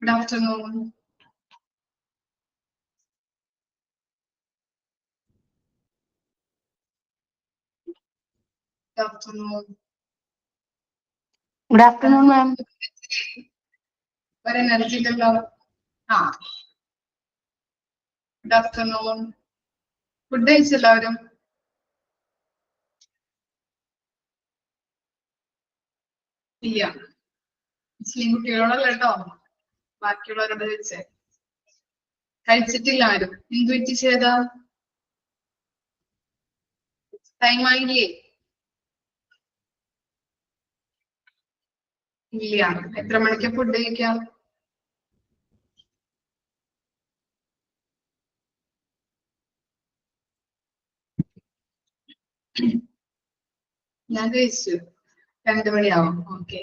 Good afternoon. Good afternoon. Good afternoon, ma'am. Very energetic. Good afternoon. Good day, എല്ലാവരും. ഇല്ല, മുസ്ലിം കുട്ടികളോടല്ല കേട്ടോ, ബാക്കിയുള്ളവരോട് വെച്ച് കഴിച്ചിട്ടില്ല ആരും. എന്ത് പറ്റി ചെയ്താ? ടൈം ആയില്ലേ? ഇല്ല. എത്ര മണിക്ക് ഫുഡ് കഴിക്കാം? ഞാൻ കഴിച്ചു. 2 മണിയാവും. ഓക്കെ.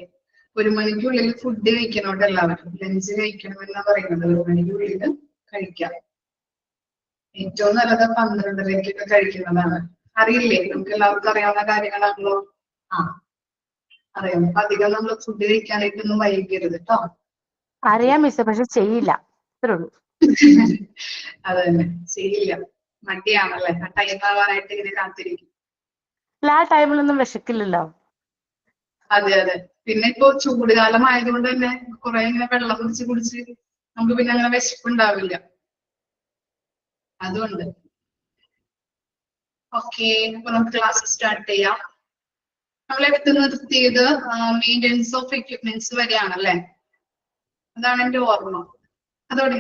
1 മണിക്കുള്ളിൽ ഫുഡ് കഴിക്കണോട്ട് എല്ലാവരും ലഞ്ച് കഴിക്കണമെന്നാ പറയുന്നത്. 1 മണിക്കുള്ളിൽ കഴിക്കാം. ഏറ്റവും നല്ലത് 12:30 കഴിക്കുന്നതാണ്. അറിയില്ലേ? നമുക്ക് എല്ലാവർക്കും അറിയാവുന്ന കാര്യങ്ങളാണല്ലോ. അറിയാം. അധികം നമ്മൾ ഫുഡ് കഴിക്കാനായിട്ടൊന്നും വൈകരുത് കേട്ടോ. അറിയാം മിസ്, പക്ഷെ ചെയ്യില്ല. അത്രേ ഉള്ളൂ. അത് തന്നെ, ചെയ്യില്ല. മടിയാണല്ലേ? ആ ടൈം ആവാനായിട്ട് ഇങ്ങനെ കാത്തിരിക്കും. ആ ടൈമിലൊന്നും വിശക്കില്ലല്ലോ. അതെ അതെ. പിന്നെ ഇപ്പൊ ചൂടുകാലം ആയതുകൊണ്ട് തന്നെ കുറെ ഇങ്ങനെ വെള്ളം കുടിച്ച് നമുക്ക് പിന്നെ അങ്ങനെ വിശപ്പുണ്ടാവില്ല. അതുകൊണ്ട് ഓക്കെ, അപ്പൊ നമുക്ക് ക്ലാസ് സ്റ്റാർട്ട് ചെയ്യാം. നമ്മളെടുത്ത് നിർത്തിയത് മെയിൻ്റെനൻസ് ഓഫ് എക്യുപ്മെന്റ്സ് വരെയാണല്ലേ? അതാണ് എന്റെ ഓർമ്മ. അതോടെ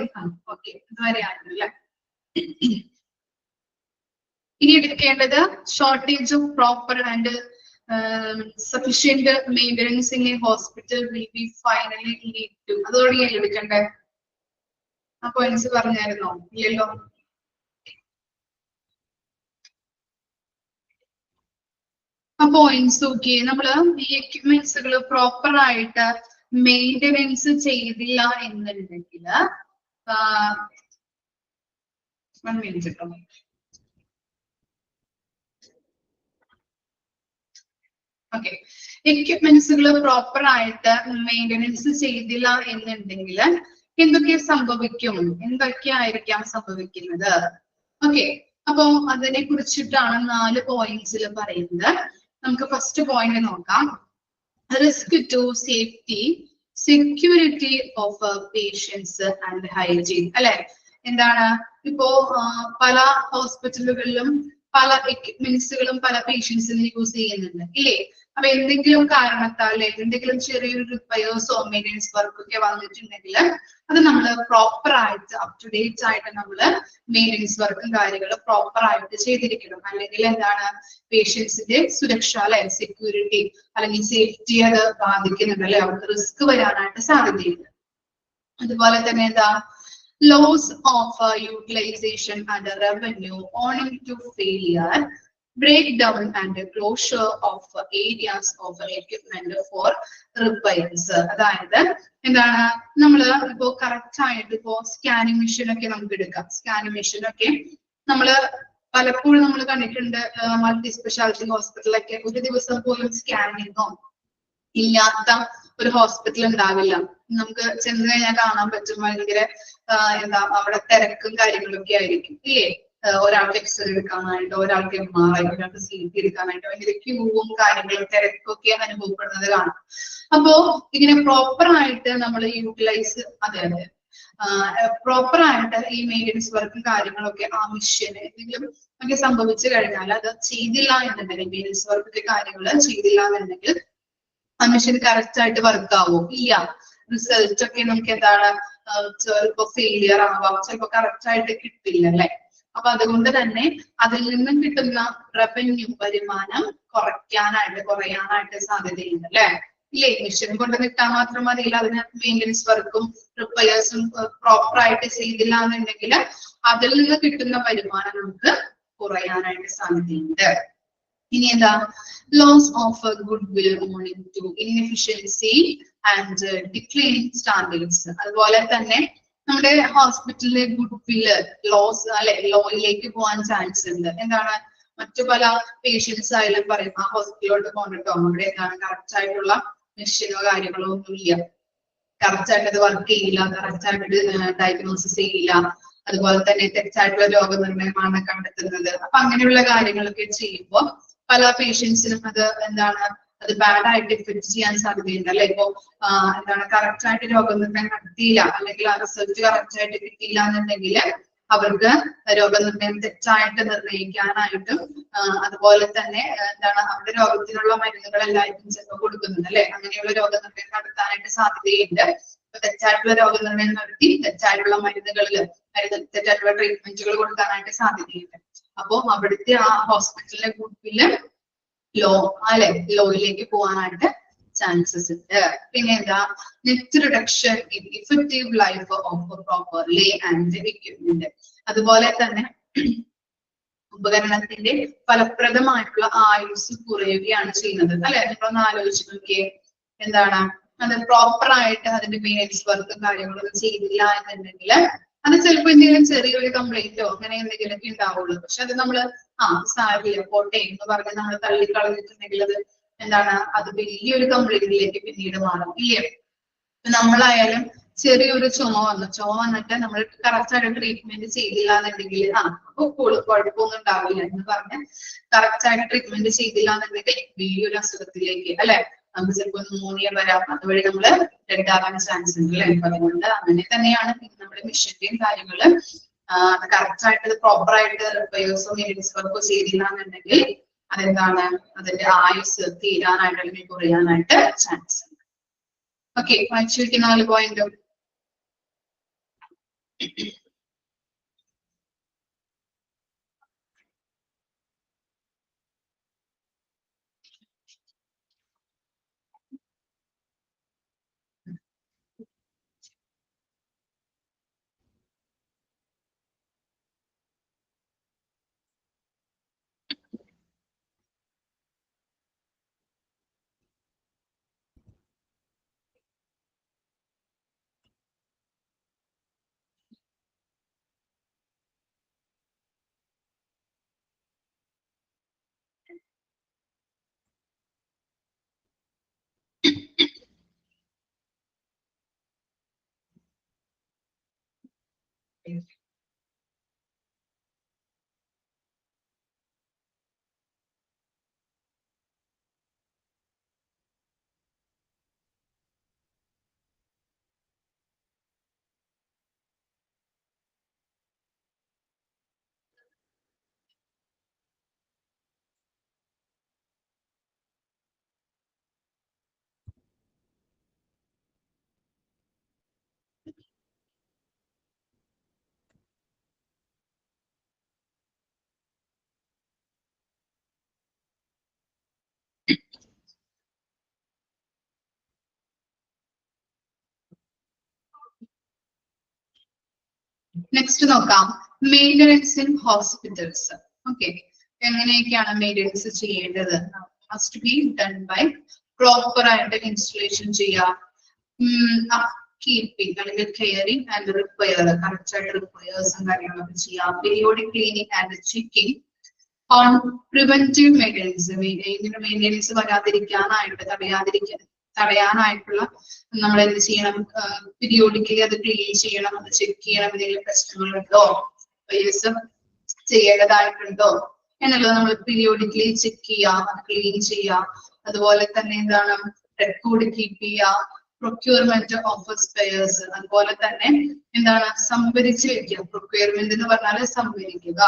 ഓക്കെ, അതുവരെയാണല്ലേ. ഇനി എടുക്കേണ്ടത് shortage of proper and sufficient maintenance in a hospital will be finally lead to. അതോടെ എടുക്കണ്ടേ? ആ പോയിന്റ്സ് പറഞ്ഞായിരുന്നോ? ഇല്ലല്ലോ. ആ പോയിന്റ്സ് നോക്കി നമ്മള് ഈ എക്യുപ്മെന്റ്സുകൾ പ്രോപ്പർ ആയിട്ട് മെയിൻ്റെനൻസ് ചെയ്തില്ല എന്നുണ്ടെങ്കിൽ ഓക്കെ, എക്യുപ്മെന്റ്സുകൾ പ്രോപ്പർ ആയിട്ട് മെയിൻ്റെനൻസ് ചെയ്തില്ല എന്നുണ്ടെങ്കിൽ എന്തൊക്കെ സംഭവിക്കും? എന്തൊക്കെയായിരിക്കാം സംഭവിക്കുന്നത്? ഓക്കെ, അപ്പൊ അതിനെ കുറിച്ചിട്ടാണ് 4 പോയിന്റ്സിൽ പറയുന്നത്. നമുക്ക് ഫസ്റ്റ് പോയിന്റ് നോക്കാം. Risk to safety, security of patients and hygiene. അല്ലെ? എന്താണ്? ഇപ്പോ പല ഹോസ്പിറ്റലുകളിലും പല എക്യുപ്മെന്റ്സുകളും പല പേഷ്യൻസിന് യൂസ് ചെയ്യുന്നുണ്ട് ഇല്ലേ? അപ്പൊ എന്തെങ്കിലും കാരണത്താൽ എന്തെങ്കിലും ചെറിയൊരു റിപ്പയേഴ്സോ മെയിൻ്റെനൻസ് വർക്കൊക്കെ വന്നിട്ടുണ്ടെങ്കിൽ അത് നമ്മൾ പ്രോപ്പർ ആയിട്ട് അപ് ടു ഡേറ്റ് ആയിട്ട് നമ്മള് മെയിൻ്റെനൻസ് വർക്കും കാര്യങ്ങളും പ്രോപ്പർ ആയിട്ട് ചെയ്തിരിക്കണം. അല്ലെങ്കിൽ എന്താണ്? പേഷ്യൻസിന്റെ സുരക്ഷ അല്ലെ, സെക്യൂരിറ്റി അല്ലെങ്കിൽ സേഫ്റ്റി അത് ബാധിക്കുന്നുണ്ട് അല്ലെ, അവർക്ക് റിസ്ക് വരാനായിട്ട് സാധ്യതയുണ്ട്. അതുപോലെ തന്നെ എന്താ? Loss of utilization and revenue owing to failure, breakdown and closure of areas of equipment for repairs. അതായത് എന്താണ്? നമ്മള് ഇപ്പോ കറക്റ്റ് ആയിട്ട് ഇപ്പോ സ്കാനിങ് മെഷീൻ ഒക്കെ നമുക്ക് എടുക്കാം. സ്കാനിങ് മെഷീൻ ഒക്കെ നമ്മള് പലപ്പോഴും നമ്മൾ കണ്ടിട്ടുണ്ട് മൾട്ടി സ്പെഷ്യാലിറ്റി ഹോസ്പിറ്റലൊക്കെ ഒരു ദിവസം പോലും സ്കാനിങ്ങോ ഇല്ലാത്ത ഒരു ഹോസ്പിറ്റൽ ഉണ്ടാവില്ല. നമുക്ക് ചെന്ന് കഴിഞ്ഞാൽ കാണാൻ പറ്റും ഭയങ്കര എന്താ അവിടെ തിരക്കും കാര്യങ്ങളൊക്കെ ആയിരിക്കും ഇല്ലേ? ഒരാൾക്ക് എക്സ്റേ എടുക്കാനായിട്ട്, ഒരാൾക്ക് MRI, ഒരാൾക്ക് CT എടുക്കാനായിട്ട് ഭയങ്കര ക്യൂവും കാര്യങ്ങളും തിരക്കൊക്കെ അനുഭവപ്പെടുന്നത് കാണാം. അപ്പോ ഇങ്ങനെ പ്രോപ്പർ ആയിട്ട് നമ്മൾ യൂട്ടിലൈസ് പ്രോപ്പർ ആയിട്ട് ഈ മെയിൻ്റെനൻസ് വർക്കും കാര്യങ്ങളൊക്കെ ആ മിഷ്യന് എന്തെങ്കിലും ഒക്കെ സംഭവിച്ചു കഴിഞ്ഞാൽ അത് ചെയ്തില്ല എന്നുണ്ടെങ്കിൽ, മെയിൻ്റെനൻസ് വർക്കൊക്കെ കാര്യങ്ങൾ ചെയ്തില്ല എന്നുണ്ടെങ്കിൽ ആ മെഷീൻ കറക്റ്റ് ആയിട്ട് വർക്ക് ആവോ? ഇല്ല. റിസൾട്ട് ഒക്കെ നമുക്ക് എന്താണ്? ചിലപ്പോ ഫെയിലിയർ ആവാം, ചിലപ്പോ കറക്റ്റ് ആയിട്ട് കിട്ടില്ല അല്ലെ? അപ്പൊ അതുകൊണ്ട് തന്നെ അതിൽ നിന്നും കിട്ടുന്ന റവന്യൂ, വരുമാനം കുറയാനായിട്ട് സാധ്യതയുണ്ട് അല്ലെ? ഇല്ലേ? മെഷീൻ കൊണ്ട് നിൽക്കാൻ മാത്രം മതിയില്ല, അതിന് മെയിൻ്റെനൻസ് വർക്കും റിപ്പയേഴ്സും പ്രോപ്പർ ആയിട്ട് ചെയ്തില്ല എന്നുണ്ടെങ്കിൽ അതിൽ നിന്ന് കിട്ടുന്ന വരുമാനം നമുക്ക് കുറയാനായിട്ട് സാധ്യതയുണ്ട്. ഇനി എന്താ? Loss of goodwill owing to inefficiency and declining standards. അതുപോലെ തന്നെ നമ്മുടെ ഹോസ്പിറ്റലിലെ ഗുഡ് വില്ല് ലോസ് അല്ലെ, ലോയിലേക്ക് പോകാൻ ചാൻസ് ഉണ്ട്. എന്താണ്? മറ്റു പല പേഷ്യൻസ് ആയാലും പറയും ആ ഹോസ്പിറ്റലിലോട്ട് പോകണ്ടോ, അവിടെ എന്താണ് കറക്റ്റ് ആയിട്ടുള്ള മെഷീനോ കാര്യങ്ങളോ ഒന്നും ഇല്ല, കറക്റ്റ് ആയിട്ട് അത് വർക്ക് ചെയ്യില്ല, കറക്റ്റ് ആയിട്ട് ഡയഗ്നോസിസ് ചെയ്യില്ല, അതുപോലെ തന്നെ തെറ്റായിട്ടുള്ള രോഗനിർണയമാണ് കണ്ടെത്തുന്നത്. അപ്പൊ അങ്ങനെയുള്ള കാര്യങ്ങളൊക്കെ ചെയ്യുമ്പോൾ പല പേഷ്യൻസിനും അത് എന്താണ്, അത് ബാഡ് ആയിട്ട് എഫക്ട് ചെയ്യാൻ സാധ്യതയുണ്ട് അല്ലെ. ഇപ്പൊ എന്താണ് കറക്റ്റ് ആയിട്ട് രോഗനിർണയം നടത്തിയില്ല, അല്ലെങ്കിൽ ആ റിസൾട്ട് കറക്റ്റ് ആയിട്ട് കിട്ടിയില്ല എന്നുണ്ടെങ്കിൽ അവർക്ക് രോഗനിർണയം തെറ്റായിട്ട് നിർണ്ണയിക്കാനായിട്ടും അതുപോലെ തന്നെ എന്താണ് അവരുടെ രോഗത്തിനുള്ള മരുന്നുകളെല്ലാവർക്കും ചിലപ്പോൾ കൊടുക്കുന്നുണ്ട് അല്ലെ. അങ്ങനെയുള്ള രോഗനിർണയം നടത്താനായിട്ട് സാധ്യതയുണ്ട്. തെറ്റായിട്ടുള്ള രോഗനിർണയം നടത്തി തെറ്റായിട്ടുള്ള തെറ്റായിട്ടുള്ള ട്രീറ്റ്മെന്റുകൾ കൊടുക്കാനായിട്ട് സാധ്യതയുണ്ട്. അപ്പോ അവിടുത്തെ ആ ഹോസ്പിറ്റലിലെ ഗ്രൂപ്പില് ലോയിലേക്ക് പോകാനായിട്ട് ചാൻസസ് ഉണ്ട്. പിന്നെ എന്താ, net reduction in effective life of proper lay and equipment. അതുപോലെ തന്നെ ഉപകരണത്തിന്റെ ഫലപ്രദമായിട്ടുള്ള ആയുസ് കുറയുകയാണ് ചെയ്യുന്നത് അല്ലെ. നിങ്ങളൊന്ന് ആലോചിച്ച് നോക്കിയേ, എന്താണ് അത് പ്രോപ്പർ ആയിട്ട് അതിന്റെ മെയിൻ്റെനൻസ് വർക്കും കാര്യങ്ങളൊന്നും ചെയ്തില്ല എന്നുണ്ടെങ്കിൽ അത് ചിലപ്പോൾ എന്തെങ്കിലും ചെറിയൊരു കംപ്ലൈന്റോ അങ്ങനെ എന്തെങ്കിലുമൊക്കെ ഉണ്ടാവുള്ളൂ. പക്ഷെ അത് നമ്മള് സാരില്ല പോട്ടെ എന്ന് പറഞ്ഞ് നമ്മൾ തള്ളിക്കളഞ്ഞിട്ടുണ്ടെങ്കിൽ അത് എന്താണ്, അത് വലിയൊരു കംപ്ലൈന്റിലേക്ക് പിന്നീട് മാറും ഇല്ലേ. നമ്മളായാലും ചെറിയൊരു ചുമ വന്നിട്ട് നമ്മൾ കറക്റ്റ് ആയിട്ട് ട്രീറ്റ്മെന്റ് ചെയ്തില്ല എന്നുണ്ടെങ്കിൽ അപ്പൊ കുഴപ്പമൊന്നും ഉണ്ടാവില്ല എന്ന് പറഞ്ഞ് കറക്റ്റ് ആയിട്ട് ട്രീറ്റ്മെന്റ് ചെയ്തില്ല എന്നുണ്ടെങ്കിൽ വലിയൊരു അസുഖത്തിലേക്ക് അല്ലെ നമുക്ക് ചിലപ്പോൾ ന്യൂമോണിയ വരാം, അതുവഴി നമ്മള് ഡെഡ് ആവാൻ ചാൻസ് ഉണ്ട് അല്ലെ. അപ്പൊ അതുകൊണ്ട് അങ്ങനെ തന്നെയാണ് നമ്മുടെ മിഷന്റെയും കാര്യങ്ങള് കറക്റ്റ് ആയിട്ട് പ്രോപ്പർ ആയിട്ട് റിപ്പയേഴ്സോ മെയിൻ്റെനൻസ് വർക്കോ ചെയ്തില്ല എന്നുണ്ടെങ്കിൽ അതെന്താണ്, അതിന്റെ ആയുസ് തീരാനായിട്ട് അല്ലെങ്കിൽ കുറയാനായിട്ട് ചാൻസ് ഉണ്ട്. ഓക്കെ, വായിച്ചു വെക്കുന്ന 4 പോയിന്റ്. നെക്സ്റ്റ് നോക്കാം, മെയിൻ്റെനൻസ് ഇൻ ഹോസ്പിറ്റൽസ്. ഓക്കെ, എങ്ങനെയൊക്കെയാണ് മെയിൻ്റെനൻസ് ചെയ്യേണ്ടത്? Must be done by proper ആയിട്ട് ഇൻസ്റ്റലേഷൻ ചെയ്യുക, കീപ്പിംഗ് അല്ലെങ്കിൽ കെയറിംഗ് ആൻഡ് റിപ്പയർ, കറക്റ്റ് ആയിട്ട് റിപ്പയേഴ്സും കാര്യങ്ങളൊക്കെ ചെയ്യാം, periodic cleaning and checking on preventive maintenance, ഇതിന്റെ മെയിൻ്റെനൻസ് തടയാനായിട്ടുള്ള നമ്മൾ എന്ത് ചെയ്യണം, പീരിയോഡിക്കലി അത് ക്ലീൻ ചെയ്യണം, അത് ചെക്ക് ചെയ്യണം, എന്തെങ്കിലും പ്രശ്നങ്ങളുണ്ടോ, ചെയ്യേണ്ടതായിട്ടുണ്ടോ എന്നുള്ളത് നമ്മൾ പീരിയോഡിക്കലി ചെക്ക് ചെയ്യാം, അത് ക്ലീൻ ചെയ്യാം. അതുപോലെ തന്നെ എന്താണ്, റെക്കോർഡ് കീപ്പ് ചെയ്യുക, പ്രൊക്യൂർമെന്റ് ഓഫ് സ്പെയർസ്, അതുപോലെ തന്നെ എന്താണ്, സംഭരിച്ച് വെക്കുക. പ്രൊക്യൂർമെന്റ് എന്ന് പറഞ്ഞാൽ സംഭരിക്കുക.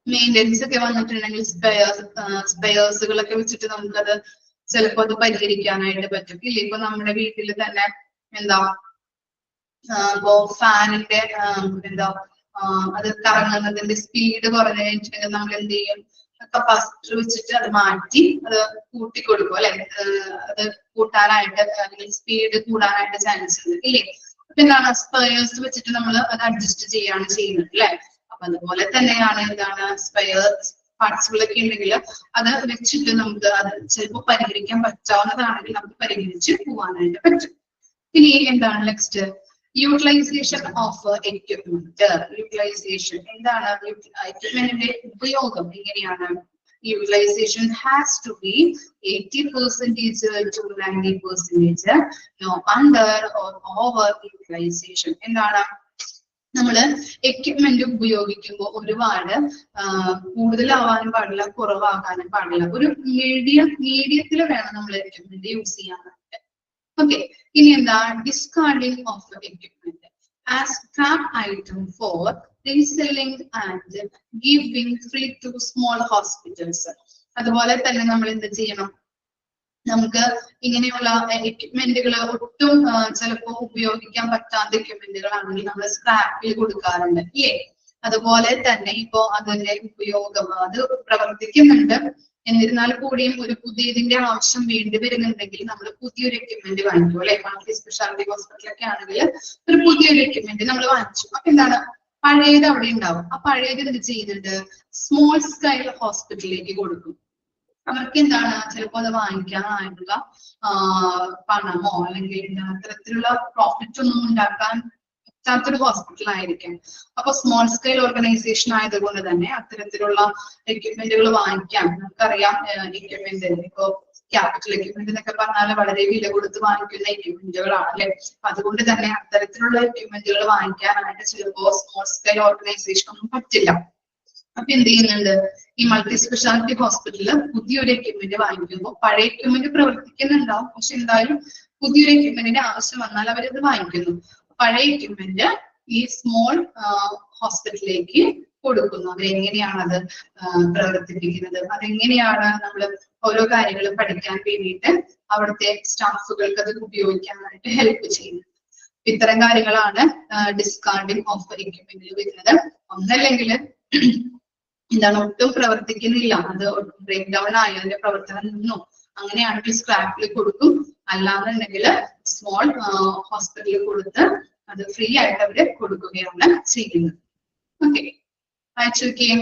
മെയിൻ്റെനൻസ് ഒക്കെ വന്നിട്ടുണ്ടെങ്കിൽ സ്പെയർസുകളൊക്കെ വെച്ചിട്ട് നമുക്കത് ചിലപ്പോൾ അത് പരിഹരിക്കാനായിട്ട് പറ്റും ഇല്ല. ഇപ്പൊ നമ്മുടെ വീട്ടിൽ തന്നെ എന്താ, ഇപ്പോ ഫാനിന്റെ എന്താ അത് കറങ്ങുന്നതിന്റെ സ്പീഡ് കുറഞ്ഞു കഴിഞ്ഞിട്ടുണ്ടെങ്കിൽ നമ്മൾ എന്ത് ചെയ്യും, കപ്പാസിറ്റർ വെച്ചിട്ട് അത് മാറ്റി അത് കൂട്ടിക്കൊടുക്കും അല്ലെ. അത് കൂട്ടാനായിട്ട് അല്ലെങ്കിൽ സ്പീഡ് കൂടാനായിട്ട് ചാൻസ് ഉണ്ട് ഇല്ലേ. അപ്പൊ എന്താണ്, സ്പെയർസ് വെച്ചിട്ട് നമ്മൾ അത് അഡ്ജസ്റ്റ് ചെയ്യാണ് ചെയ്യുന്നത് അല്ലെ. അപ്പൊ അതുപോലെ തന്നെയാണ് എന്താണ്, സ്പെയർ പാർട്സുകളൊക്കെ ഉണ്ടെങ്കിൽ അത് വെച്ചിട്ട് നമുക്ക് അത് ചിലപ്പോൾ പരിഹരിക്കാൻ പറ്റാവുന്നതാണെങ്കിൽ നമുക്ക് പരിഹരിച്ച് പോകാനായിട്ട് പറ്റും. ഇനി എന്താണ് next, utilization of equipment. Utilization എന്താണ്, എക്യുപ്മെന്റിന്റെ ഉപയോഗം എങ്ങനെയാണ്? utilization has to be 80% to 90%, no under or over utilization. എന്താണ് നമ്മള് എക്യുപ്മെന്റ് ഉപയോഗിക്കുമ്പോൾ ഒരുപാട് കൂടുതലാവാനും പാടില്ല, കുറവാകാനും പാടില്ല. ഒരു മീഡിയത്തിൽ വേണം നമ്മൾ എക്യുപ്മെന്റ് യൂസ് ചെയ്യാനായിട്ട്. ഓക്കെ, ഇനി എന്താ discarding of equipment as scrap item for reselling and giving free to small hospitals. അതുപോലെ തന്നെ നമ്മൾ എന്ത് ചെയ്യണം, നമുക്ക് ഇങ്ങനെയുള്ള എക്യുപ്മെന്റുകൾ ഒട്ടും ചിലപ്പോൾ ഉപയോഗിക്കാൻ പറ്റാത്ത എക്യുപ്മെന്റുകളാണെങ്കിൽ നമ്മൾ സ്ക്രാപ്പിൽ കൊടുക്കാറുണ്ട് അല്ലേ. അതുപോലെ തന്നെ ഇപ്പോ അതിന്റെ ഉപയോഗം അത് പ്രവർത്തിക്കുന്നുണ്ട്, എന്നിരുന്നാൽ കൂടിയും ഒരു പുതിയതിന്റെ ആവശ്യം വേണ്ടി വരുന്നുണ്ടെങ്കിൽ നമ്മൾ പുതിയൊരു എക്യുപ്മെന്റ് വാങ്ങിക്കും അല്ലെ. മൾട്ടി സ്പെഷ്യാലിറ്റി ഹോസ്പിറ്റലൊക്കെ ആണെങ്കിൽ ഒരു പുതിയൊരു എക്യുപ്മെന്റ് നമ്മൾ വാങ്ങിച്ചു. അപ്പൊ എന്താണ്, പഴയത് അവിടെ ഉണ്ടാവും. ആ പഴയത് എന്ത് ചെയ്യുന്നുണ്ട്, സ്മോൾ സ്കെയിൽ ഹോസ്പിറ്റലിലേക്ക് കൊടുക്കും. അവർക്ക് എന്താണ് ചിലപ്പോൾ അത് വാങ്ങിക്കാനായിട്ടുള്ള പണമോ അല്ലെങ്കിൽ അത്തരത്തിലുള്ള പ്രോഫിറ്റ് ഒന്നും ഉണ്ടാക്കാൻ പറ്റാത്തൊരു ഹോസ്പിറ്റൽ ആയിരിക്കും. അപ്പൊ സ്മോൾ സ്കെയിൽ ഓർഗനൈസേഷൻ ആയതുകൊണ്ട് തന്നെ അത്തരത്തിലുള്ള എക്യുപ്മെന്റുകൾ വാങ്ങിക്കാൻ നമുക്കറിയാം. എക്യുപ്മെന്റ് ഇപ്പോ ക്യാപിറ്റൽ എക്യുപ്മെന്റ് എന്നൊക്കെ പറഞ്ഞാൽ വളരെ വില കൊടുത്ത് വാങ്ങിക്കുന്ന എക്യുപ്മെന്റുകളാണ് അല്ലെ. അതുകൊണ്ട് തന്നെ അത്തരത്തിലുള്ള എക്യുപ്മെന്റുകൾ വാങ്ങിക്കാനായിട്ട് ചിലപ്പോ സ്മോൾ സ്കെയിൽ ഓർഗനൈസേഷൻ ഒന്നും പറ്റില്ല. അപ്പൊ എന്ത് ചെയ്യുന്നുണ്ട്, ഈ മൾട്ടി സ്പെഷ്യാലിറ്റി ഹോസ്പിറ്റലിൽ പുതിയൊരു എക്യുപ്മെന്റ് വാങ്ങിക്കുമ്പോൾ പഴയ എക്യുപ്മെന്റ് പ്രവർത്തിക്കുന്നുണ്ടാവും, പക്ഷെ എന്തായാലും പുതിയൊരു എക്യുപ്മെന്റിന്റെ ആവശ്യം വന്നാൽ അവരത് വാങ്ങിക്കുന്നു. പഴയ എക്യുപ്മെന്റ് ഈ സ്മോൾ ഹോസ്പിറ്റലിലേക്ക് കൊടുക്കുന്നു. അതെങ്ങനെയാണ് അത് പ്രവർത്തിപ്പിക്കുന്നത്, അതെങ്ങനെയാണ് നമ്മൾ ഓരോ കാര്യങ്ങളും പഠിക്കാൻ വേണ്ടിയിട്ട് അവിടുത്തെ സ്റ്റാഫുകൾക്ക് അത് ഉപയോഗിക്കാനായിട്ട് ഹെൽപ്പ് ചെയ്യുന്നത്. ഇത്തരം കാര്യങ്ങളാണ് ഡിസ്കാർഡിംഗ് ഓഫ് എക്യുപ്മെന്റിൽ വരുന്നത്. ഒന്നല്ലെങ്കിൽ എന്താണ് ഒട്ടും പ്രവർത്തിക്കുന്നില്ല, അത് ബ്രേക്ക് ഡൗൺ ആയി, അതിന്റെ പ്രവർത്തനം നിന്നു, അങ്ങനെയാണെങ്കിൽ സ്ക്രാപ്പിൽ കൊടുക്കും. അല്ലാന്നുണ്ടെങ്കിൽ സ്മോൾ ഹോസ്പിറ്റലിൽ കൊടുത്ത് അത് ഫ്രീ ആയിട്ട് അവര് കൊടുക്കുകയാണ് ചെയ്യുന്നത്. ഓക്കെ, വായിച്ചു നോക്കിയേ.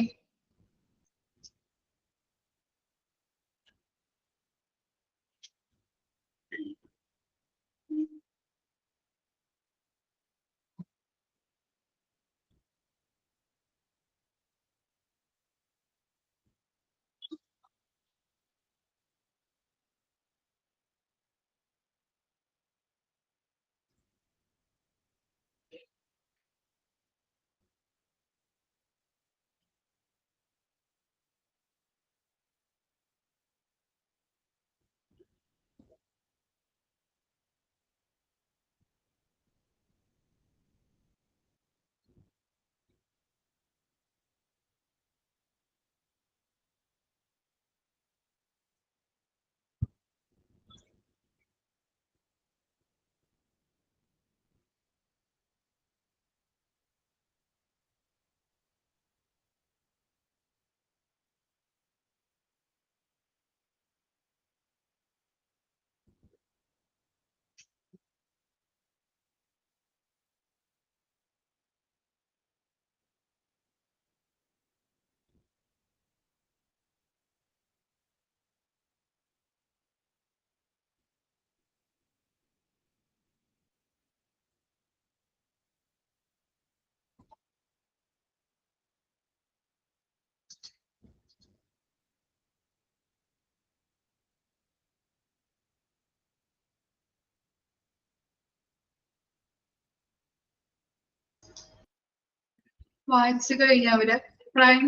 വായിച്ചു കഴിഞ്ഞവര് prime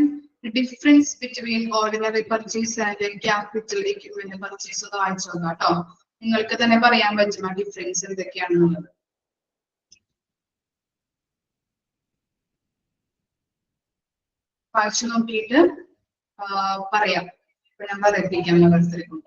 difference between ordinary purchase and capital equipment purchase ഒന്ന് വായിച്ചു നോക്കാം കേട്ടോ. നിങ്ങൾക്ക് തന്നെ പറയാൻ പറ്റും ആ ഡിഫറൻസ് എന്തൊക്കെയാണെന്നുള്ളത്. വായിച്ചു നോക്കിയിട്ട് പറയാം. ഇപ്പൊ ഞാൻ പറയിപ്പിക്കാം ഓരോരുത്തർക്കും.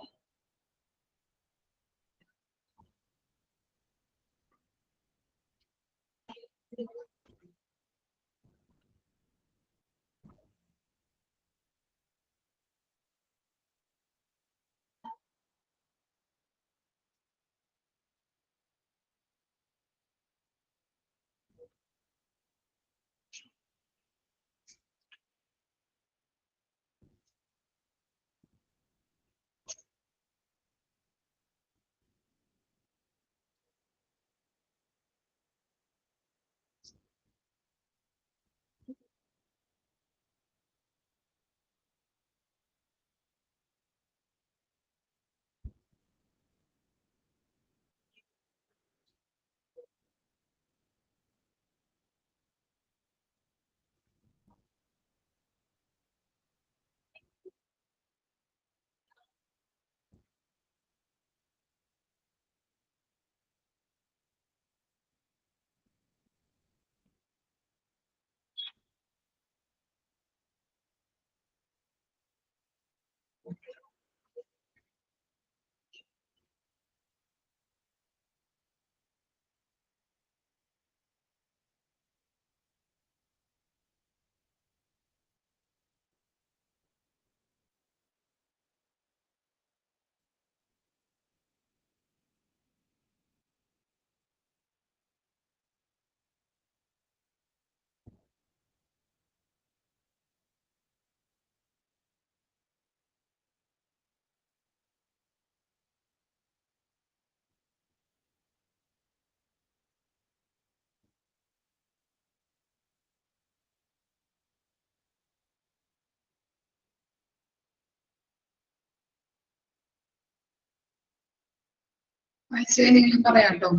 മനസ്സിലെങ്കിലും പറയാട്ടോ.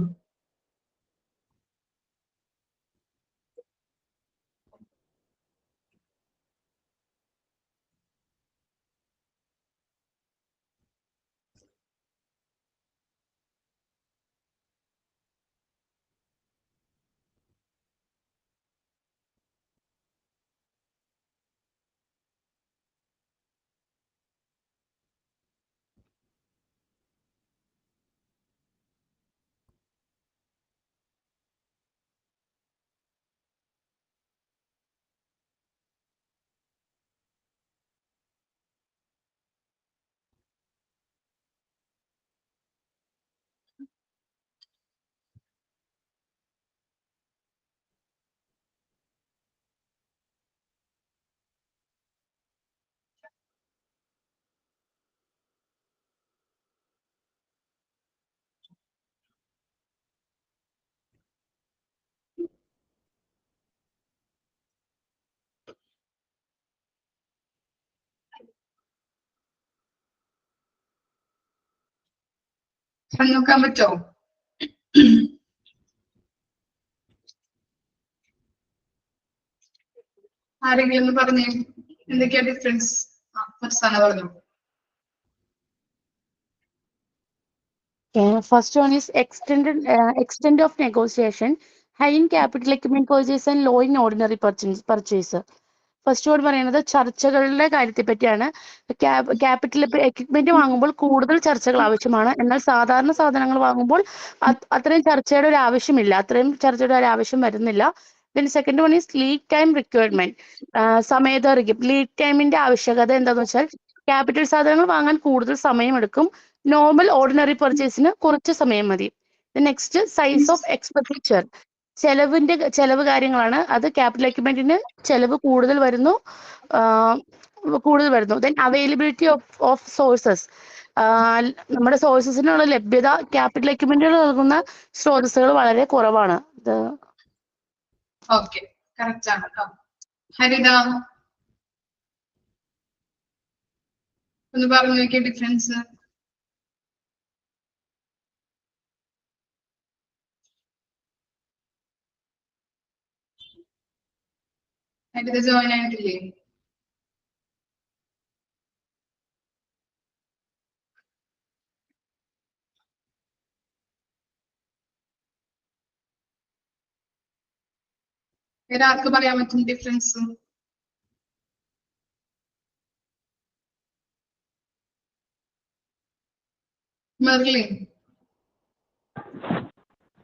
നോക്കാൻ പറ്റോ? ആരെങ്കിലും ഒന്ന് പറഞ്ഞേ, എന്തൊക്കെയാ ഡിഫറൻസ്? ഫർസാന പറഞ്ഞു. First one is extent of negotiation, high in capital equipment purchase and low in ordinary purchase. First word പറയുന്നത് ചർച്ചകളുടെ കാര്യത്തെ പറ്റിയാണ്. ക്യാപിറ്റൽ എക്വിപ്മെന്റ് വാങ്ങുമ്പോൾ കൂടുതൽ ചർച്ചകൾ ആവശ്യമാണ്, എന്നാൽ സാധാരണ സാധനങ്ങൾ വാങ്ങുമ്പോൾ അത്രയും ചർച്ചയുടെ ഒരു ആവശ്യമില്ല, അത്രയും ചർച്ചയുടെ ഒരു ആവശ്യം വരുന്നില്ല. Then second one is lead time requirement. സമയദൈർഘ്യം, ലീഡ് ടൈമിന്റെ ആവശ്യകത എന്താണെന്ന് വെച്ചാൽ ക്യാപിറ്റൽ സാധനങ്ങൾ വാങ്ങാൻ കൂടുതൽ സമയമെടുക്കും, നോർമൽ ഓർഡിനറി പർച്ചേസിന് കുറച്ച് സമയം മതി. നെക്സ്റ്റ് സൈസ് ഓഫ് എക്സ്പെൻഡിച്ചർ, ചെലവ് കാര്യങ്ങളാണ്. അത് ക്യാപിറ്റൽ എക്വിപ്മെന്റിന് ചെലവ് കൂടുതൽ വരുന്നു. ദെൻ അവൈലബിലിറ്റി ഓഫ് സോഴ്സസ്, നമ്മുടെ സോഴ്സസിനുള്ള ലഭ്യത ക്യാപിറ്റൽ എക്വിപ്മെന്റുകൾ നൽകുന്ന സ്രോതസ്സുകൾ വളരെ കുറവാണ്. ഓക്കെ, കറക്റ്റ് ആണ് കേട്ടോ. ഹരിത ഒന്ന് പറഞ്ഞു നോക്കിയ ഡിഫറൻസ്. ഹരിത ജോയിൻ ആയിട്ടില്ലേ? ആർക്ക് പറയാൻ പറ്റും ഡിഫറൻസ്? മെർലിൻ.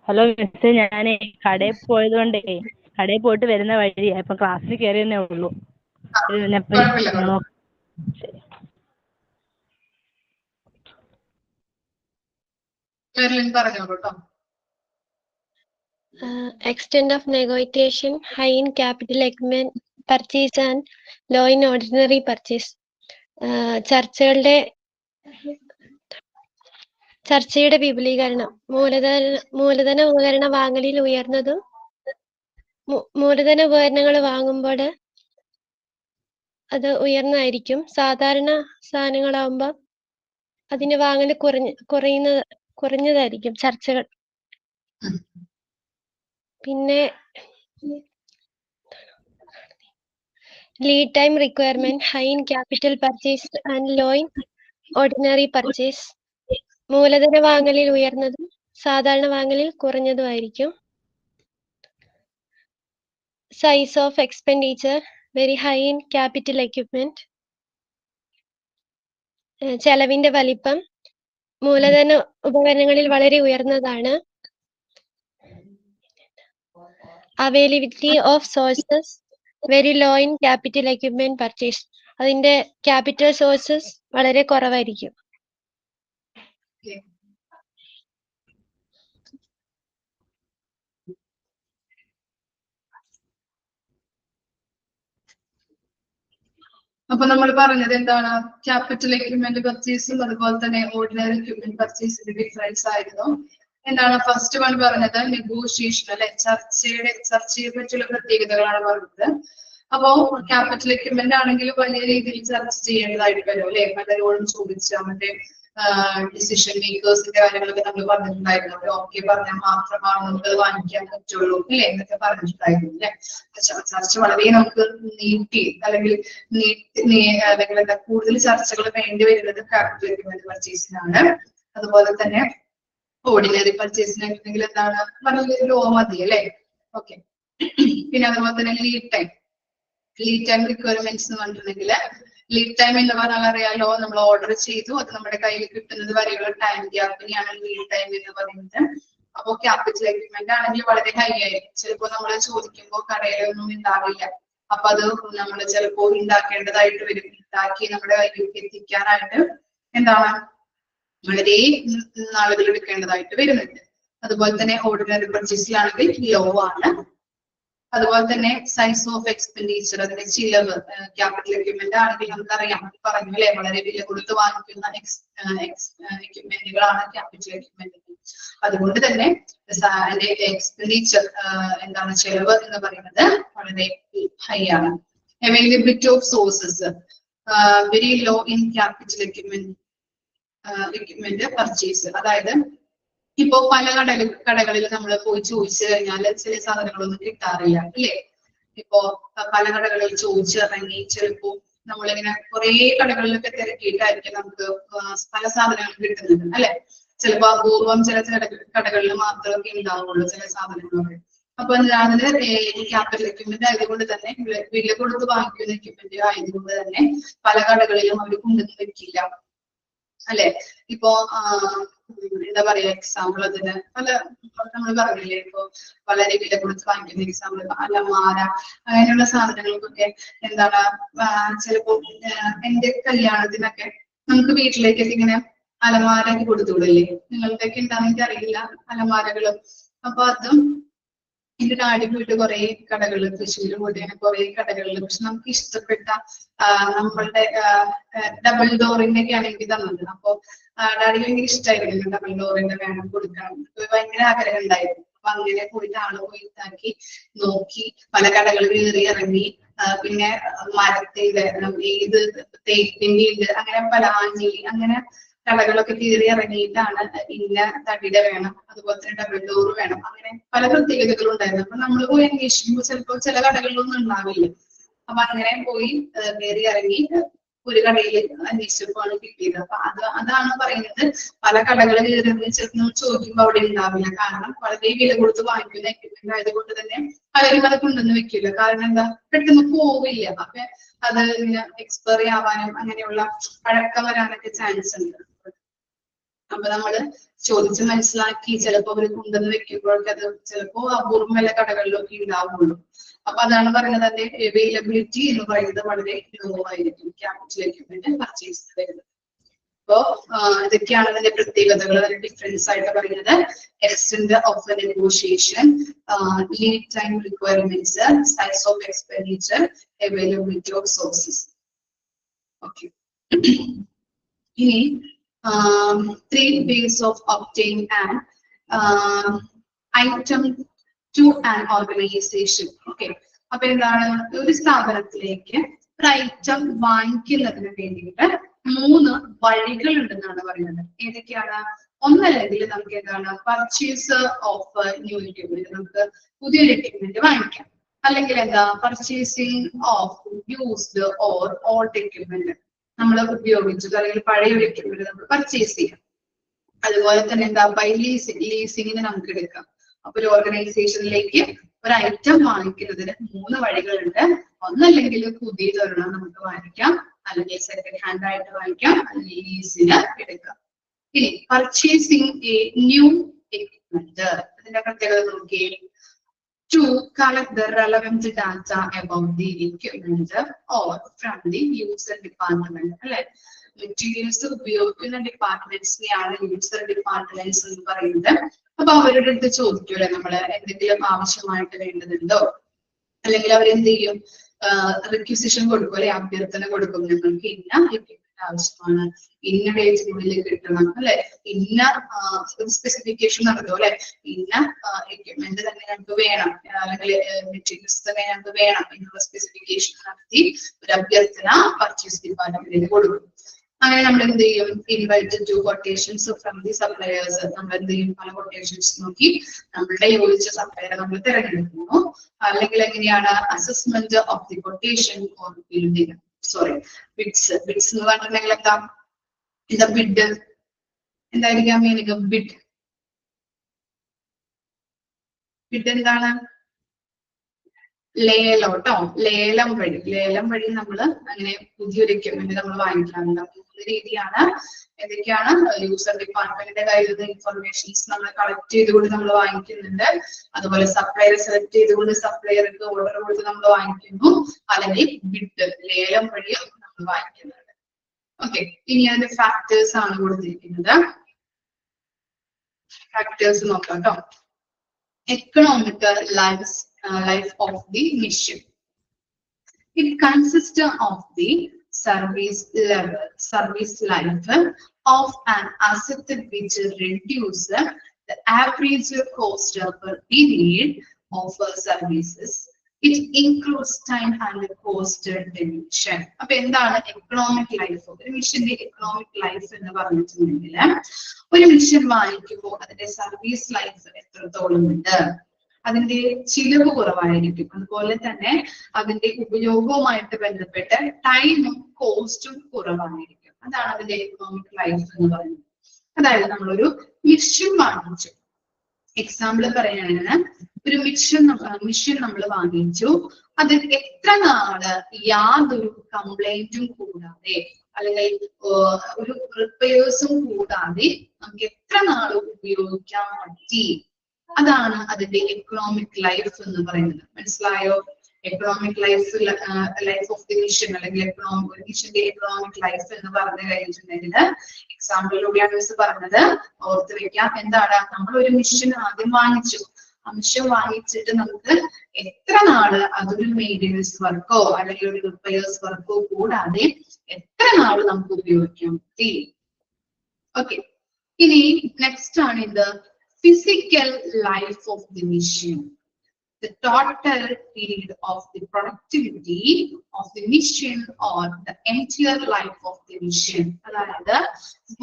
ഹലോ മിസ്സേ, ഞാനേ കടയിൽ പോയതുകൊണ്ടേ കടയിൽ പോയിട്ട് വരുന്ന വഴിയാ, ഇപ്പൊ ക്ലാസ്സിൽ കയറിയെന്നേ ഉള്ളൂ. മെർലിൻ പറഞ്ഞോളൂ കേട്ടോ. Extent of negotiation, high in capital equipment purchase and low in ordinary purchase. ചർച്ചയുടെ വിപുലീകരണം, മൂലധന ഉപകരണ വാങ്ങലിൽ ഉയർന്നതും മൂലധന ഉപകരണങ്ങൾ വാങ്ങുമ്പോൾ അത് ഉയർന്നതായിരിക്കും. സാധാരണ സാധനങ്ങളാവുമ്പോൾ അതിന് വാങ്ങൽ കുറഞ്ഞതായിരിക്കും ചർച്ചകൾ. പിന്നെ lead time requirement, high in capital purchase and low in ordinary purchase. മൂലധന വാങ്ങലിൽ ഉയർന്നതും സാധാരണ വാങ്ങലിൽ കുറഞ്ഞതുമായിരിക്കും. Size of expenditure, very high in capital equipment. ചെലവിന്റെ വലിപ്പം മൂലധന ഉപകരണങ്ങളിൽ വളരെ ഉയർന്നതാണ്. Availability of sources, very low in capital equipment purchase. അതിന്റെ ക്യാപിറ്റൽ സോഴ്സസ് വളരെ കുറവായിരിക്കും. അപ്പൊ നമ്മൾ പറഞ്ഞത് എന്താണ്? ക്യാപിറ്റൽ എക്വിപ്മെന്റ് പർച്ചേസും അതുപോലെ തന്നെ ഓർഡിനറി എക്വിപ്മെന്റ് പർച്ചേസിന്റെ ഡിഫറൻസ് ആയിരുന്നു. എന്താണ് ഫസ്റ്റ് വൺ പറഞ്ഞത്? നെഗോഷിയേഷൻ അല്ലെ, ചർച്ചയെ പറ്റിയുള്ള പ്രത്യേകതകളാണ് പറഞ്ഞത്. അപ്പോ ക്യാപിറ്റൽ എക്വിപ്മെന്റ് ആണെങ്കിൽ വലിയ രീതിയിൽ ചർച്ച ചെയ്യേണ്ടതായിരിക്കുമല്ലോ അല്ലെ, പലരോടും ചോദിച്ച മറ്റേ ഡിസിഷൻ മേക്കേഴ്സിന്റെ കാര്യങ്ങളൊക്കെ നമ്മൾ പറഞ്ഞിട്ടുണ്ടായിരുന്നു. അവർ ഓക്കെ പറഞ്ഞാൽ മാത്രമാണ് നമുക്ക് വാങ്ങിക്കാൻ പറ്റുള്ളൂ അല്ലെ എന്നൊക്കെ പറഞ്ഞിട്ടുണ്ടായിരുന്നു അല്ലെ. ചർച്ച വളരെ നമുക്ക് നീട്ടി അല്ലെങ്കിൽ അല്ലെങ്കിൽ എന്താ കൂടുതൽ ചർച്ചകൾ വേണ്ടി വരുന്നത് ക്യാപിറ്റൽ എക്യുപ്മെന്റ് പർച്ചേസിനാണ്. അതുപോലെ തന്നെ ഓർഡിനറി പർച്ചേസിനായിട്ടുണ്ടെങ്കിൽ എന്താണ് വളരെ ലോ മതി അല്ലെ. ഓക്കെ, പിന്നെ അതുപോലെ തന്നെ ലീഡ് ടൈം റിക്വയർമെന്റ്സ് എന്ന് പറഞ്ഞിട്ടുണ്ടെങ്കിൽ ലീഡ് ടൈം എന്ന് പറഞ്ഞാൽ അറിയാലോ, നമ്മൾ ഓർഡർ ചെയ്തു അത് നമ്മുടെ കയ്യിൽ കിട്ടുന്നത് വരെയുള്ള ടൈം ഗ്യാപ്പിനെയാണ് ലീഡ് ടൈം എന്ന് പറയുന്നത്. അപ്പോൾ ക്യാപിറ്റൽ എക്യുപ്മെന്റ് ആണെങ്കിൽ വളരെ ഹൈ ആയിരിക്കും. ചിലപ്പോൾ നമ്മൾ ചോദിക്കുമ്പോൾ കടയിലൊന്നും ഉണ്ടാവില്ല. അപ്പൊ അത് നമ്മൾ ചിലപ്പോൾ ഉണ്ടാക്കേണ്ടതായിട്ട് വരും. ഉണ്ടാക്കി നമ്മുടെ കയ്യിലേക്ക് എത്തിക്കാനായിട്ട് എന്താണ് വളരെ നാളുകൾ എടുക്കേണ്ടതായിട്ട് വരുന്നുണ്ട്. അതുപോലെ തന്നെ ഓർഡിനറി പർച്ചേസിലാണെങ്കിൽ ലോ ആണ്. അതുപോലെ തന്നെ സൈസ് ഓഫ് എക്സ്പെൻഡിച്ചർ, അതിന്റെ ചിലവ് ക്യാപിറ്റൽ എക്യുപ്മെന്റ് ആണെങ്കിൽ നമുക്കറിയാം, പറഞ്ഞു അല്ലെ, വളരെ വില കൊടുത്ത് വാങ്ങിക്കുന്ന എക്യുപ്മെന്റുകളാണ് ക്യാപിറ്റൽ എക്യുപ്മെന്റ്. അതുകൊണ്ട് തന്നെ അതിന്റെ എക്സ്പെൻഡിച്ചർ എന്താണ് ചിലവ് എന്ന് പറയുന്നത് വളരെ ഹൈ ആണ്. Availability of sources very low in capital equipment purchase. അതായത് ഇപ്പോ പല കടകളിൽ നമ്മൾ പോയി ചോദിച്ചു കഴിഞ്ഞാൽ ചില സാധനങ്ങളൊന്നും കിട്ടാറില്ല അല്ലേ. ഇപ്പോ പല കടകളിൽ ചോദിച്ചിറങ്ങി ചിലപ്പോ നമ്മളിങ്ങനെ കുറെ കടകളിലൊക്കെ തിരക്കിയിട്ടായിരിക്കും നമുക്ക് പല സാധനങ്ങളും കിട്ടുന്നത് അല്ലെ. ചിലപ്പോ അപൂർവം ചില കടകളിൽ മാത്രമൊക്കെ ഉണ്ടാവുള്ളൂ ചില സാധനങ്ങളൊക്കെ. അപ്പൊ അതിന് ക്യാപിറ്റൽ എക്യുപ്മെന്റ് ആയതുകൊണ്ട് തന്നെ വില കൊടുത്ത് വാങ്ങിക്കുന്ന എക്യുപ്മെന്റ് ആയതുകൊണ്ട് തന്നെ പല കടകളിലും അവർ കൊണ്ടുവന്ന് വെക്കില്ല അല്ലെ. ഇപ്പോ എന്താ പറയാ, എക്സാമ്പിൾ അതിന് പല നമ്മൾ പറഞ്ഞില്ലേ, ഇപ്പൊ വളരെ വില കൊടുത്ത് വാങ്ങിക്കുന്ന എക്സാമ്പിൾ അലമാര അങ്ങനെയുള്ള സാധനങ്ങൾക്കൊക്കെ എന്താണ് ചിലപ്പോ എന്റെ കല്യാണത്തിനൊക്കെ നമുക്ക് വീട്ടിലേക്കൊക്കെ ഇങ്ങനെ അലമാര കൊടുത്തുവിടല്ലേ. നിങ്ങളുടെയൊക്കെ ഉണ്ടാകുന്ന എനിക്ക് അറിയില്ല അലമാരകളും. അപ്പൊ അതും എന്റെ നാട്ടിൽ പോയിട്ട് കുറെ കടകളിൽ, തൃശ്ശൂർ പോയിട്ട് അങ്ങനെ കുറെ കടകളിൽ, പക്ഷെ നമുക്ക് ഇഷ്ടപ്പെട്ട നമ്മളുടെ ഡബിൾ ഡോറിന്റെ ഒക്കെ ആണ് എനിക്ക് തന്നത്. അപ്പൊ ഡാഡി ഭയങ്കര ഇഷ്ടമായിരുന്നു, ഡബിൾ ഡോറിന്റെ വേണം കൊടുക്കണം, ഭയങ്കര ആഗ്രഹം ഉണ്ടായിരുന്നു. അപ്പൊ അങ്ങനെ പോയിട്ട് ആള് പോയി ഇതാക്കി നോക്കി പല കടകളിൽ കയറി ഇറങ്ങി. പിന്നെ മരത്തിന്റെ ഇത് തേക്കിന്റെ ഉണ്ട്, അങ്ങനെ പലാഞ്ചി അങ്ങനെ കടകളൊക്കെ കയറി ഇറങ്ങിയിട്ടാണ് ഇന്ന തടിയുടെ വേണം, അതുപോലെ തന്നെ ഡബിൾ ഡോർ വേണം, അങ്ങനെ പല പ്രത്യേകതകളും ഉണ്ടായിരുന്നു. അപ്പൊ നമ്മൾ പോയി അന്വേഷിക്കുമ്പോൾ ചിലപ്പോൾ ചില കടകളിലൊന്നും ഉണ്ടാവില്ല. അപ്പൊ അങ്ങനെ പോയി കയറി ഇറങ്ങി ഒരു കടയിൽ അന്വേഷിച്ചപ്പോഴാണ് കിട്ടിയത്. അപ്പൊ അതാണ് പറയുന്നത്, പല കടകളിൽ കയറി ചിലപ്പോൾ ചോദിക്കുമ്പോൾ അവിടെ ഉണ്ടാവില്ല. കാരണം വളരെ വില കൊടുത്ത് വാങ്ങിക്കുന്ന എക്യുപ്മെന്റ് ആയതുകൊണ്ട് തന്നെ പലരും അത് കൊണ്ടുവന്ന് വെക്കില്ല. കാരണം എന്താ, പെട്ടെന്ന് പോവില്ല. അപ്പൊ അത് ഇങ്ങനെ എക്സ്പയറി ആവാനും അങ്ങനെയുള്ള പഴക്കം വരാനൊക്കെ ചാൻസ് ഉണ്ട്. അപ്പൊ നമ്മള് ചോദിച്ച് മനസ്സിലാക്കി ചിലപ്പോ അവർ കൊണ്ടുവന്ന് വെക്കുമ്പോഴൊക്കെ അത് ചിലപ്പോ അപൂർവം വല്ല കടകളിലൊക്കെ ഉണ്ടാവുള്ളൂ. അപ്പൊ അതാണ് പറയുന്നത്, അതിന്റെ അവൈലബിലിറ്റി എന്ന് പറയുന്നത് വളരെ ലോ ആയിരിക്കും ക്യാപിറ്റൽ എക്യുപ്മെന്റ് പർച്ചേസ് വരുന്നത്. അപ്പോ ഇതൊക്കെയാണ് അതിന്റെ പ്രത്യേകതകൾ, അതിന്റെ ഡിഫറൻസ് ആയിട്ട് പറയുന്നത്. Extend of negotiation, lead time requirements, size of expenditure, availability of sources. Okay, ഇനി 3 ways of obtaining an item to an organization. Okay, അപ്പൊ എന്താണ്, ഒരു സ്ഥാപനത്തിലേക്ക് ഒരു ഐറ്റം വാങ്ങിക്കുന്നതിന് വേണ്ടിയിട്ട് 3 വഴികൾ ഉണ്ടെന്നാണ് പറയുന്നത്. ഏതൊക്കെയാണ്? ഒന്നല്ലെങ്കിൽ നമുക്ക് എന്താണ് പർച്ചേസ് ഓഫ് ന്യൂ എക്യുപ്മെന്റ്, നമുക്ക് പുതിയൊരു എക്യുപ്മെന്റ് വാങ്ങിക്കാം. അല്ലെങ്കിൽ എന്താ purchasing of used or old equipment, നമ്മൾ ഉപയോഗിച്ചത് അല്ലെങ്കിൽ പഴയ എക്യുപ്മെന്റ് നമ്മൾ പർച്ചേസ് ചെയ്യാം. അതുപോലെ തന്നെ എന്താ ബൈ ലീസിങ്ങിന് നമുക്ക് എടുക്കാം. അപ്പൊ ഒരു ഓർഗനൈസേഷനിലേക്ക് ഒരു ഐറ്റം വാങ്ങിക്കുന്നതിന് 3 വഴികളുണ്ട്. ഒന്നല്ലെങ്കിൽ പുതിയതൊരെണ്ണം നമുക്ക് വാങ്ങിക്കാം, അല്ലെങ്കിൽ സെക്കൻഡ് ഹാൻഡ് ആയിട്ട് വാങ്ങിക്കാം, അല്ലെങ്കിൽ ലീസിന് എടുക്കാം. ഇനി പർച്ചേസിങ് എ ന്യൂ എക്യുപ്മെന്റ്, അതിന്റെ പ്രത്യേകത നോക്കിയേ. To collect the relevant data about the equipment or from the user department. അല്ലെ, മെറ്റീരിയൽസ് ഉപയോഗിക്കുന്ന ഡിപ്പാർട്ട്മെന്റ്സിനെയാണ് യൂസർ ഡിപ്പാർട്ട്മെന്റ്സ് എന്ന് പറയുന്നത്. അപ്പൊ അവരുടെ അടുത്ത് ചോദിക്കൂലെ നമ്മള് എന്തെങ്കിലും ആവശ്യമായിട്ട് വേണ്ടതുണ്ടോ, അല്ലെങ്കിൽ അവരെന്ത് ചെയ്യും, റിക്വസിഷൻ കൊടുക്കും അല്ലെ, അഭ്യർത്ഥന കൊടുക്കും, ഞങ്ങൾക്ക് ഇന്ന എക്യുപ്മെന്റ് ആവശ്യമാണ്, ഇന്ന ഡേറ്റിനുള്ളിൽ കിട്ടണം അല്ലെ, ഇന്ന സ്പെസിഫിക്കേഷൻ നടത്തും അല്ലെ, ഇന്ന എക്യുപ്മെന്റ് തന്നെ ഞങ്ങൾക്ക് വേണം, അല്ലെങ്കിൽ മെറ്റീരിയൽസ് തന്നെ ഞങ്ങൾക്ക് വേണം എന്നുള്ള സ്പെസിഫിക്കേഷൻ നടത്തി ഒരു അഭ്യർത്ഥന പർച്ചേസ് ഡിപ്പാർട്ട്മെന്റിന് കൊടുക്കും. അങ്ങനെ നമ്മൾ എന്ത് ചെയ്യും? Invited to quotations from the suppliers. നമ്മൾ എന്ത് ചെയ്യും? പല കൊട്ടേഷൻസ് നോക്കി നമ്മളുടെ യോജിച്ച സപ്ലയറെ നമ്മൾ തിരഞ്ഞെടുക്കുന്നു. അല്ലെങ്കിൽ എങ്ങനെയാണ്? Assessment of the quotation or building, sorry bids. Bids എന്ന് പറഞ്ഞിട്ടുണ്ടെങ്കിൽ എന്താ? എന്താ ബിഡ്? എന്തായിരിക്കാം മീനിങ്? ബിഡ്. ബിഡ് എന്താണ്? ലേലം ട്ടോ. ലേലം വഴി നമ്മൾ അങ്ങനെ പുതിയൊരു എക്യുപ്മെന്റ് നമ്മൾ വാങ്ങിക്കാറുണ്ട്. മൂന്ന് രീതിയാണ്. എന്തൊക്കെയാണ്? യൂസർ ഡിപ്പാർട്ട്മെന്റിന്റെ കയ്യിൽ ഇൻഫർമേഷൻസ് നമ്മൾ കളക്ട് ചെയ്തുകൊണ്ട് നമ്മൾ വാങ്ങിക്കുന്നുണ്ട്. അതുപോലെ സപ്ലയറെ സെലക്ട് ചെയ്തുകൊണ്ട് സപ്ലയർക്ക് ഓർഡർ കൊടുത്ത് നമ്മൾ വാങ്ങിക്കുന്നു. അല്ലെങ്കിൽ ബിഡ് ലേലം വഴിയും നമ്മൾ വാങ്ങിക്കുന്നുണ്ട്. ഓക്കെ, ഇനി അതിന്റെ ഫാക്ടേഴ്സ് ആണ് കൊടുത്തിരിക്കുന്നത്. ഫാക്ടേഴ്സ് നോക്കാം ട്ടോ. Economical life of the mission. It consists of the service life of an asset which reduces the average cost per period of services. It includes time and cost dimension. അപ്പൊ എന്താണ് economic life? ഒരു മിഷന്റെ economic life എന്ന് പറഞ്ഞിട്ടുണ്ടെങ്കിൽ ഒരു mission വാങ്ങിക്കുമ്പോൾ അതിന്റെ service life എത്രത്തോളം ഉണ്ട്, അതിന്റെ ചിലവ് കുറവായിരിക്കും, അതുപോലെ തന്നെ അതിന്റെ ഉപയോഗവുമായിട്ട് ബന്ധപ്പെട്ട് ടൈമും കോസ്റ്റും കുറവായിരിക്കും. അതാണ് അതിന്റെ എക്കണോമിക് ലൈഫ് എന്ന് പറയുന്നത്. അതായത് നമ്മളൊരു മിഷൻ വാങ്ങിച്ചു, എക്സാമ്പിൾ പറയുകയാണെങ്കിൽ ഒരു മിഷൻ നമ്മൾ വാങ്ങിച്ചു, അത് എത്ര നാള് യാതൊരു കംപ്ലൈന്റും കൂടാതെ അല്ലെങ്കിൽ ഒരു റിപ്പയേഴ്സും കൂടാതെ നമുക്ക് എത്ര നാൾ ഉപയോഗിക്കാൻ പറ്റി, അതാണ് അതിന്റെ എക്കണോമിക് ലൈഫ് എന്ന് പറയുന്നത്. മനസ്സിലായോ? Economic life of the mission അല്ലെങ്കിൽ മിഷന്റെ എക്കണോമിക് ലൈഫ് എന്ന് പറഞ്ഞു കഴിഞ്ഞിട്ടുണ്ടെങ്കിൽ എക്സാമ്പിളിലൂടെയാണ് മിസ് പറഞ്ഞത്. ഓർത്ത് വെക്കാം. എന്താണ്? നമ്മൾ ഒരു മിഷൻ ആദ്യം വാങ്ങിച്ചു. ആ മിഷൻ വാങ്ങിച്ചിട്ട് നമുക്ക് എത്ര നാള് അതൊരു മെയിൻ്റെനൻസ് വർക്കോ അല്ലെങ്കിൽ ഒരു റിപ്പയേഴ്സ് വർക്കോ കൂടാതെ എത്ര നാള് നമുക്ക് ഉപയോഗിക്കാൻ പറ്റി. ഓക്കെ, ഇനി നെക്സ്റ്റ് ആണ് ഇത് physical life of the machine. The total period of the productivity of the machine or the entire life of the machine. അതായത്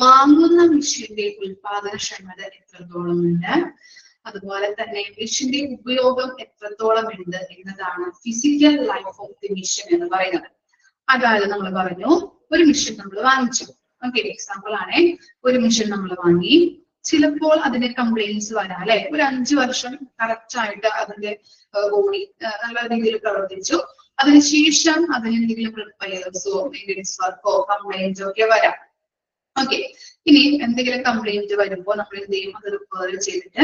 വാങ്ങുന്ന മിഷന്റെ ഉൽപാദനക്ഷമത എത്രത്തോളം ഉണ്ട്, അതുപോലെ തന്നെ മിഷന്റെ ഉപയോഗം എത്രത്തോളം ഉണ്ട് എന്നതാണ് physical life of the mission എന്ന് പറയുന്നത്. അതായത് നമ്മൾ പറഞ്ഞു ഒരു മിഷൻ നമ്മൾ വാങ്ങിച്ചു. ഓക്കെ, എക്സാമ്പിൾ ആണ്. ഒരു മിഷൻ നമ്മൾ വാങ്ങി, ചിലപ്പോൾ അതിന്റെ കംപ്ലൈന്റ്സ് വരാം അല്ലെ. ഒരു 5 വർഷം കറക്റ്റ് ആയിട്ട് അതിന്റെ ഓടി നല്ല രീതിയിൽ പ്രവർത്തിച്ചു. അതിനുശേഷം അതിന് എന്തെങ്കിലും റിപ്പയർസോ മെയിൻ്റെനൻസ് വർക്കോ കംപ്ലൈന്റ്സോ ഒക്കെ വരാം. ഓക്കെ, ഇനി എന്തെങ്കിലും കംപ്ലൈന്റ് വരുമ്പോൾ നമ്മൾ എന്ത് ചെയ്യും? അത് റിപ്പയർ ചെയ്തിട്ട്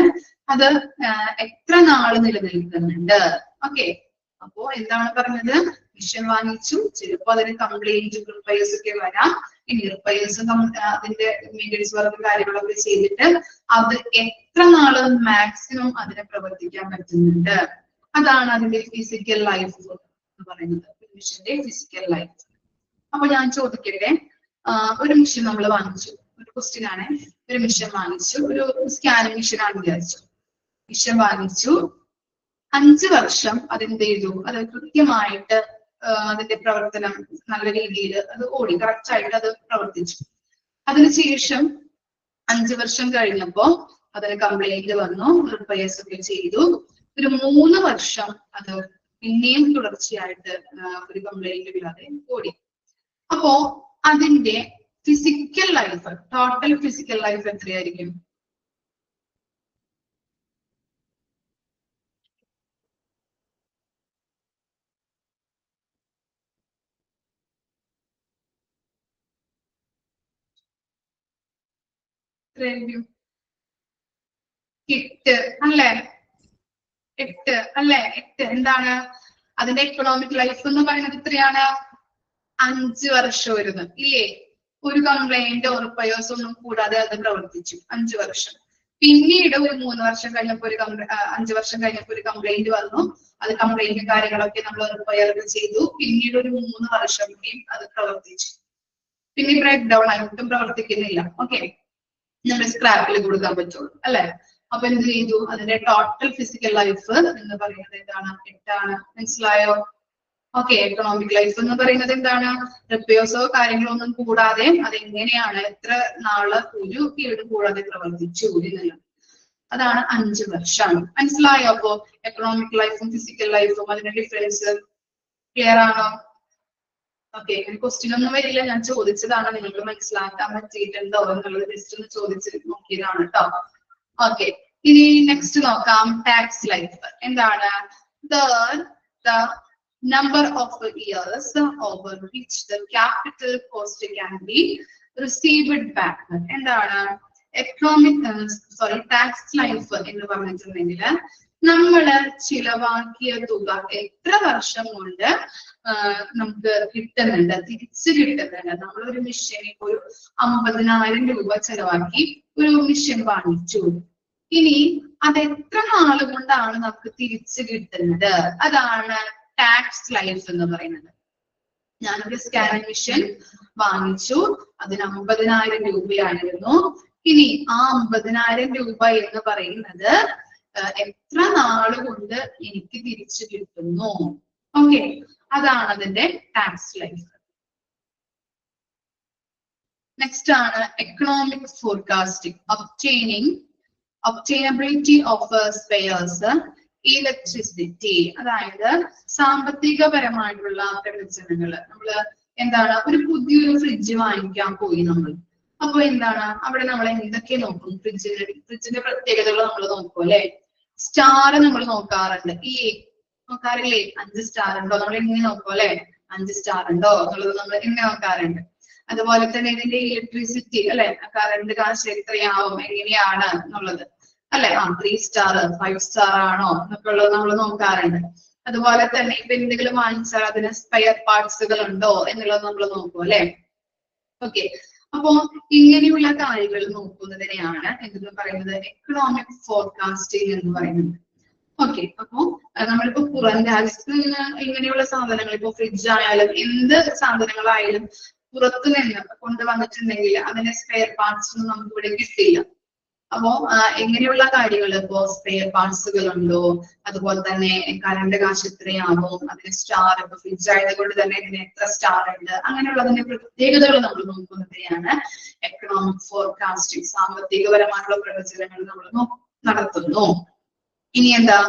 അത് എത്ര നാള് നിലനിൽക്കുന്നുണ്ട്. ഓക്കെ, അപ്പോ എന്താണ് പറഞ്ഞത്? മിഷൻ വാങ്ങിച്ചു, ചിലപ്പോൾ അതിന് കംപ്ലൈന്റ് റിപ്പയേഴ്സ് ഒക്കെ വരാം. ഇനി റിപ്പയേഴ്സ് അതിന്റെ മെയിൻ്റെനൻസ് വർക്ക് കാര്യങ്ങളൊക്കെ ചെയ്തിട്ട് അത് എത്ര നാള് മാക്സിമം അതിനെ പ്രവർത്തിക്കാൻ പറ്റുന്നുണ്ട്, അതാണ് അതിന്റെ ഫിസിക്കൽ ലൈഫ് എന്ന് പറയുന്നത്. മിഷന്റെ ഫിസിക്കൽ ലൈഫ്. അപ്പൊ ഞാൻ ചോദിക്കട്ടെ, ഒരു മിഷൻ നമ്മൾ വാങ്ങിച്ചു. ഒരു ക്വസ്റ്റ്യൻ ആണ്. ഒരു മിഷൻ വാങ്ങിച്ചു, ഒരു സ്കാനിങ് മിഷൻ ആണ് വിചാരിച്ചു. മിഷൻ വാങ്ങിച്ചു, 5 വർഷം അതെന്ത് ചെയ്തു? അത് കൃത്യമായിട്ട് അതിന്റെ പ്രവർത്തനം നല്ല രീതിയിൽ അത് ഓടി, കറക്റ്റ് ആയിട്ട് അത് പ്രവർത്തിച്ചു. അതിനുശേഷം 5 വർഷം കഴിഞ്ഞപ്പോ അതിന് കംപ്ലൈന്റ് വന്നു, റിപ്പയേഴ്സ് ഒക്കെ ചെയ്തു. ഒരു 3 വർഷം അത് പിന്നെയും തുടർച്ചയായിട്ട് ഒരു കംപ്ലൈന്റ് ഇല്ലാതെ ഓടി. അപ്പോ അതിന്റെ physical life, total physical life എത്രയായിരിക്കും? എട്ട് അല്ലേ? 8 അല്ലേ? 8 എന്താണ് അതിന്റെ എക്കണോമിക് ലൈഫ് എന്ന് പറയുന്നത്? എത്രയാണ്? 5 വർഷം വരുന്നത് ഇല്ലേ? ഒരു കംപ്ലൈന്റ് റിപ്പയേഴ്സ് ഒന്നും കൂടാതെ അത് പ്രവർത്തിച്ചു 5 വർഷം. പിന്നീട് ഒരു 3 വർഷം കഴിഞ്ഞപ്പോ 5 വർഷം കഴിഞ്ഞപ്പോ ഒരു കംപ്ലൈന്റ് വന്നു. അത് കംപ്ലൈന്റ് കാര്യങ്ങളൊക്കെ നമ്മൾ റിപ്പയർ ചെയ്തു. പിന്നീട് ഒരു 3 വർഷം കൂടിയും അത് പ്രവർത്തിച്ചു. പിന്നെ ബ്രേക്ക് ഡൗൺ ആയിട്ടും പ്രവർത്തിക്കുന്നില്ല. ഓക്കെ, നമ്മൾ സ്ക്രാപ്പിൽ കൊടുക്കാൻ പറ്റുള്ളൂ അല്ലെ. അപ്പൊ എന്ത് ചെയ്തു? അതിന്റെ ടോട്ടൽ ഫിസിക്കൽ ലൈഫ് എന്ന് പറയുന്നത് എന്താണ്? 8 ആണ്. മനസ്സിലായോ? ഓക്കെ, എക്കണോമിക് ലൈഫ് എന്ന് പറയുന്നത് എന്താണ്? റിപ്പയേഴ്സോ കാര്യങ്ങളോ ഒന്നും കൂടാതെ അതെങ്ങനെയാണ് എത്ര നാള് ഒരു കേട് കൂടാതെ പ്രവർത്തിച്ചു എന്നുള്ളത്. അതാണ് 5 വർഷം. മനസ്സിലായോ? അപ്പോ എക്കണോമിക് ലൈഫും ഫിസിക്കൽ ലൈഫും അതിന്റെ ഡിഫറൻസ് ക്ലിയർ ആണോ? ഓക്കെ, ക്വസ്റ്റ്യൻ ഒന്നും വരില്ല, ഞാൻ ചോദിച്ചതാണ്, നിങ്ങൾക്ക് മനസ്സിലാക്കാൻ പറ്റിയിട്ടുണ്ടോ എന്നുള്ളത് ജസ്റ്റ് ഒന്ന് ചോദിച്ച് നോക്കിയതാണ് കേട്ടോ. ഓക്കെ, ഇനി നെക്സ്റ്റ് നോക്കാം. ടാക്സ് ലൈഫ് എന്താണ്? the number of years over which the capital cost can be received back. എന്താണ് ടാക്സ് ലൈഫ് എന്ന് പറഞ്ഞിട്ടുണ്ടെങ്കിൽ നമ്മള് ചിലവാക്കിയ തുക എത്ര വർഷം കൊണ്ട് നമുക്ക് കിട്ടുന്നുണ്ട്, തിരിച്ചു കിട്ടുന്നുണ്ട്. നമ്മളൊരു മിഷ്യൻ ഇപ്പൊ ഒരു 50,000 രൂപ ചെലവാക്കി ഒരു മിഷ്യൻ വാങ്ങിച്ചു. ഇനി അത് എത്ര നാള് കൊണ്ടാണ് നമുക്ക് തിരിച്ചു കിട്ടുന്നത്? അതാണ് ടാക്സ് ലൈഫ് എന്ന് പറയുന്നത്. ഞാനൊരു സ്കാനിങ് മിഷ്യൻ വാങ്ങിച്ചു, അതിന് 50,000 രൂപയായിരുന്നു. ഇനി ആ 50,000 രൂപ എന്ന് പറയുന്നത് എത്ര നാള് കൊണ്ട് എനിക്ക് തിരിച്ചു കിട്ടുന്നു? ഓക്കെ, അതാണ് അതിന്റെ ടാക്സ് ലൈഫ്. നെക്സ്റ്റ് ആണ് economic forecasting. obtainability of spares, electricity. അതായത് സാമ്പത്തികപരമായിട്ടുള്ള പ്രവചനങ്ങൾ. നമ്മള് എന്താണ്, ഒരു പുതിയൊരു ഫ്രിഡ്ജ് വാങ്ങിക്കാൻ പോയി നമ്മൾ. അപ്പൊ എന്താണ് അവിടെ നമ്മൾ എന്തൊക്കെ നോക്കും? ഫ്രിഡ്ജിന്റെ പ്രത്യേകതകൾ നമ്മൾ നോക്കും അല്ലെ. സ്റ്റാർ നമ്മൾ നോക്കാറുണ്ട്. ഈ നോക്കാറില്ലേ? 5 സ്റ്റാർ ഉണ്ടോ? നമ്മൾ എങ്ങനെ നോക്കും അല്ലെ? 5 സ്റ്റാർ ഉണ്ടോ എന്നുള്ളത് നമ്മൾ എങ്ങനെ നോക്കാറുണ്ട്. അതുപോലെ തന്നെ ഇതിന്റെ ഇലക്ട്രിസിറ്റി അല്ലെ, കറണ്ട് കാശ് എത്രയാവും, എങ്ങനെയാണ് എന്നുള്ളത് അല്ലെ. 3 സ്റ്റാർ 5 സ്റ്റാർ ആണോ എന്നൊക്കെ ഉള്ളത് നമ്മൾ നോക്കാറുണ്ട്. അതുപോലെ തന്നെ ഇപ്പൊ എന്തെങ്കിലും വാങ്ങിച്ചാൽ അതിന് സ്പെയർ പാർട്സുകൾ ഉണ്ടോ എന്നുള്ളത് നമ്മൾ നോക്കും അല്ലെ. ഓക്കെ, അപ്പോ ഇങ്ങനെയുള്ള കാര്യങ്ങൾ നോക്കുന്നതിനെയാണ് എന്തെന്ന് പറയുന്നത്? എക്കണോമിക് ഫോർകാസ്റ്റിംഗ് എന്ന് പറയുന്നത്. ഓക്കെ, അപ്പോ നമ്മളിപ്പോ പുറം രാജ്യത്ത് നിന്ന് ഇങ്ങനെയുള്ള സാധനങ്ങൾ, ഇപ്പൊ ഫ്രിഡ്ജ് ആയാലും എന്ത് സാധനങ്ങളായാലും പുറത്തു നിന്ന് കൊണ്ടുവന്നിട്ടുണ്ടെങ്കിൽ അതിന്റെ സ്പെയർ പാർട്സ് ഒന്നും നമുക്ക് ഇവിടെ കിട്ടില്ല. അപ്പോ എങ്ങനെയുള്ള കാര്യങ്ങൾ, ഇപ്പോ സ്പെയർ പാർട്സുകൾ ഉണ്ടോ, അതുപോലെ തന്നെ കറണ്ട് കാശ് എത്രയാവും, അതിന് സ്റ്റാർ, ഇപ്പൊ ഫ്രിഡ്ജ് ആയതുകൊണ്ട് തന്നെ ഇതിന് എത്ര സ്റ്റാർ ഉണ്ട്, അങ്ങനെയുള്ളതിന്റെ പ്രത്യേകതകൾ നമ്മൾ നോക്കുന്നതിനെയാണ് എക്കണോമിക് ഫോർകാസ്റ്റിംഗ്. സാമ്പത്തികപരമായിട്ടുള്ള പ്രവചനങ്ങൾ നമ്മൾ നടത്തുന്നു. ഇനി എന്താ?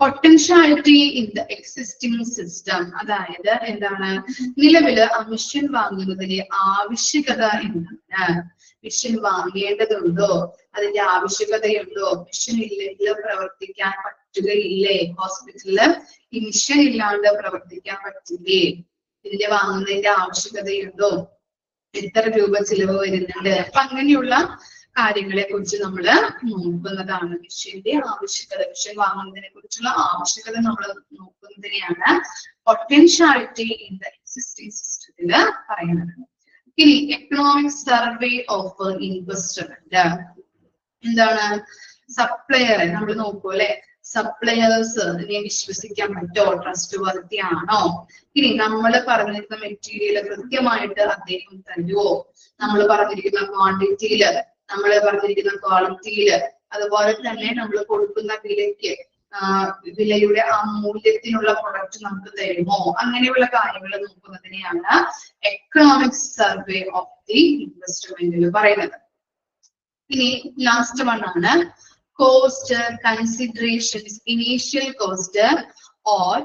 Potentiality in the existing system. അതായത് എന്താണ്, നിലവില് ആ മിഷ്യൻ വാങ്ങുന്നതിന്റെ ആവശ്യകത എന്താണ്? മിഷ്യൻ വാങ്ങേണ്ടതുണ്ടോ? അതിന്റെ ആവശ്യകതയുണ്ടോ? മിഷ്യൻ ഇല്ലെങ്കിൽ പ്രവർത്തിക്കാൻ പറ്റുകയില്ലേ? ഹോസ്പിറ്റലില് ഈ മിഷ്യൻ ഇല്ലാണ്ട് പ്രവർത്തിക്കാൻ പറ്റില്ലേ? ഇതിന്റെ വാങ്ങുന്നതിന്റെ ആവശ്യകതയുണ്ടോ? എത്ര രൂപ ചിലവ് വരുന്നുണ്ട്? അപ്പൊ അങ്ങനെയുള്ള കാര്യങ്ങളെ കുറിച്ച് നമ്മൾ നോക്കുന്നതാണ്. മിഷ്യന്റെ ആവശ്യകത, മിഷ്യൻ വാങ്ങുന്നതിനെ കുറിച്ചുള്ള ആവശ്യകത നമ്മൾ നോക്കുന്നതിനെയാണ് പൊട്ടൻഷ്യാലിറ്റി ഇൻ ദ എക്സിസ്റ്റിംഗ് സിസ്റ്റത്തില് പറയുന്നത്. ഇനി എക്കണോമിക് സർവേ ഓഫ് ഇൻവെസ്റ്റ്മെന്റ്. എന്താണ്? സപ്ലയറെ നമ്മൾ നോക്കൂ അല്ലെ. സപ്ലയേഴ്സ് വിശ്വസിക്കാൻ പറ്റോ? ട്രസ്റ്റ് വർത്തി ആണോ? ഇനി നമ്മൾ പറഞ്ഞിരിക്കുന്ന മെറ്റീരിയൽ കൃത്യമായിട്ട് അദ്ദേഹം തരുമോ? നമ്മൾ പറഞ്ഞിരിക്കുന്ന ക്വാണ്ടിറ്റിയില്, നമ്മൾ പറഞ്ഞിരിക്കുന്ന ക്വാളിറ്റിയില്, അതുപോലെ തന്നെ നമ്മൾ കൊടുക്കുന്ന വിലയുടെ ആ മൂല്യത്തിനുള്ള പ്രൊഡക്റ്റ് നമുക്ക് തരുമോ? അങ്ങനെയുള്ള കാര്യങ്ങൾ നോക്കുന്നതിനെയാണ് എക്കണോമിക് സർവേ ഓഫ് ദി ഇൻവെസ്റ്റ്മെന്റിൽ പറയുന്നത്. ഇനി ലാസ്റ്റ് വൺ ആണ് cost considerations, initial cost or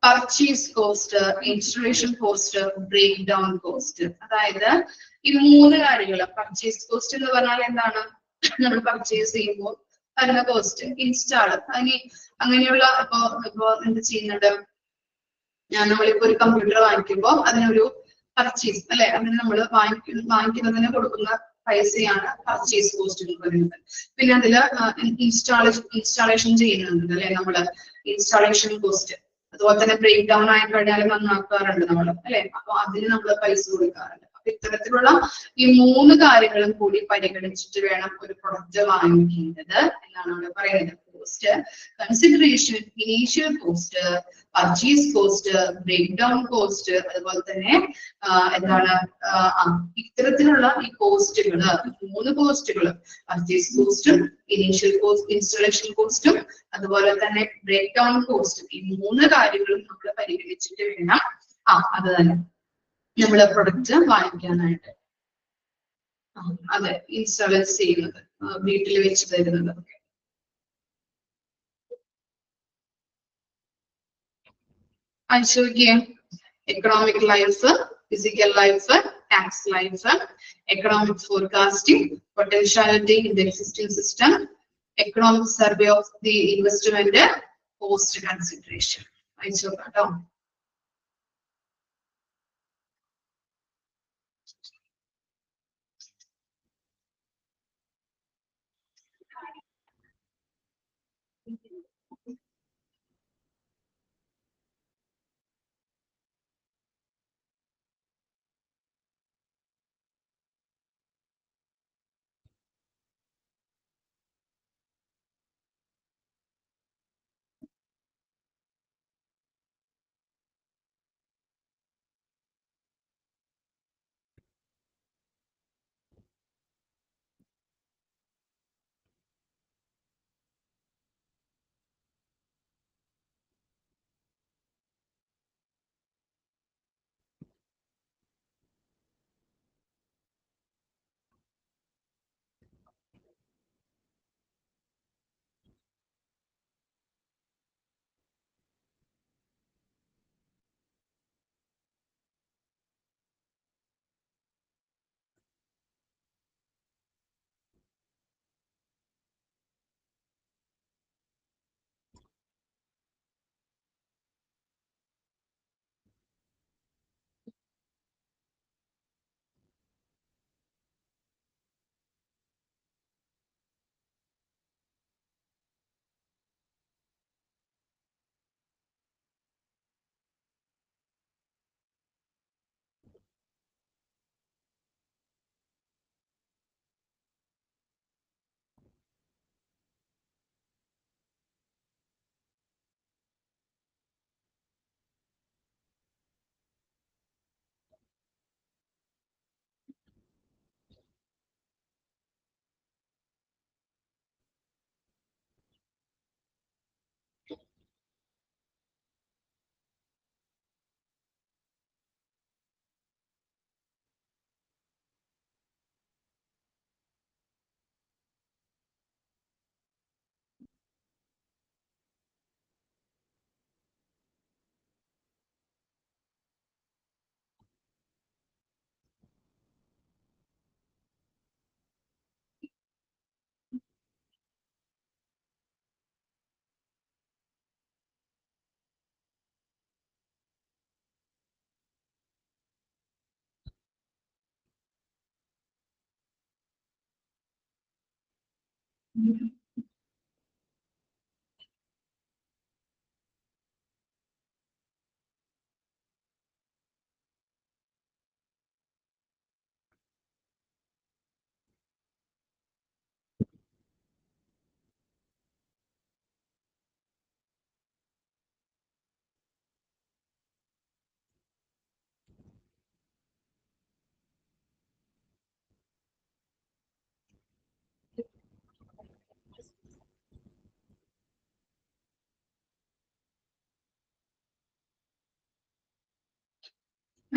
purchase cost, installation cost, break down cost. അതായത് ഈ 3 കാര്യങ്ങൾ. പർച്ചേസ് കോസ്റ്റ് എന്ന് പറഞ്ഞാൽ എന്താണ്? നമ്മൾ പർച്ചേസ് ചെയ്യുമ്പോൾ വരുന്ന കോസ്റ്റ്. ഇൻസ്റ്റാള്, അങ്ങനെയുള്ള ഇപ്പൊ എന്ത് ചെയ്യുന്നുണ്ട്, നമ്മളിപ്പോ ഒരു കമ്പ്യൂട്ടർ വാങ്ങിക്കുമ്പോൾ അതിനൊരു പർച്ചേസ് അല്ലെ, അതിന് നമ്മൾ വാങ്ങിക്കുന്നതിന് കൊടുക്കുന്ന പൈസയാണ് പർച്ചേസ് കോസ്റ്റ് എന്ന് പറയുന്നത്. പിന്നെ അതില് ഇൻസ്റ്റാളേഷൻ ചെയ്യുന്നുണ്ട് അല്ലെ, നമ്മള് ഇൻസ്റ്റാളേഷൻ കോസ്റ്റ്. അതുപോലെ തന്നെ ബ്രേക്ക് ഡൗൺ ആയി കഴിഞ്ഞാൽ നന്നാക്കാറുണ്ട് നമ്മൾ അല്ലെ, അപ്പൊ അതിന് നമ്മൾ പൈസ കൊടുക്കാറുണ്ട്. അപ്പൊ ഇത്തരത്തിലുള്ള ഈ 3 കാര്യങ്ങളും കൂടി പരിഗണിച്ചിട്ട് വേണം ഒരു പ്രൊഡക്റ്റ് വാങ്ങിക്കുന്നത് എന്നാണ് അവിടെ പറയുന്നത്. Cost, consideration, initial cost, purchase cost, break down cost, അതുപോലെ തന്നെ എന്താണ് ഇത്തരത്തിലുള്ള ഈ കോസ്റ്റുകൾ, 3 കോസ്റ്റുകൾ, പർച്ചേസ് കോസ്റ്റും, ഇനീഷ്യൽ കോസ്റ്റ്, ഇൻസ്റ്റലേഷൻ കോസ്റ്റും, അതുപോലെ തന്നെ ബ്രേക്ക് ഡൗൺ കോസ്റ്റും, ഈ 3 കാര്യങ്ങളും നമ്മൾ പരിഗണിച്ചിട്ട് വേണം അത് തന്നെ നമ്മള് പ്രൊഡക്റ്റ് വാങ്ങിക്കാനായിട്ട്. അതെ, ഇൻസ്റ്റാളേഴ്സ് ചെയ്യുന്നത്, വീട്ടിൽ വെച്ച് തരുന്നത്. അയച്ചുനോക്കിയേ, economic life, physical life, tax life, economic forecasting, potentiality in the existing system, economic survey of the investment, post consideration. അയച്ചുനോക്കാം.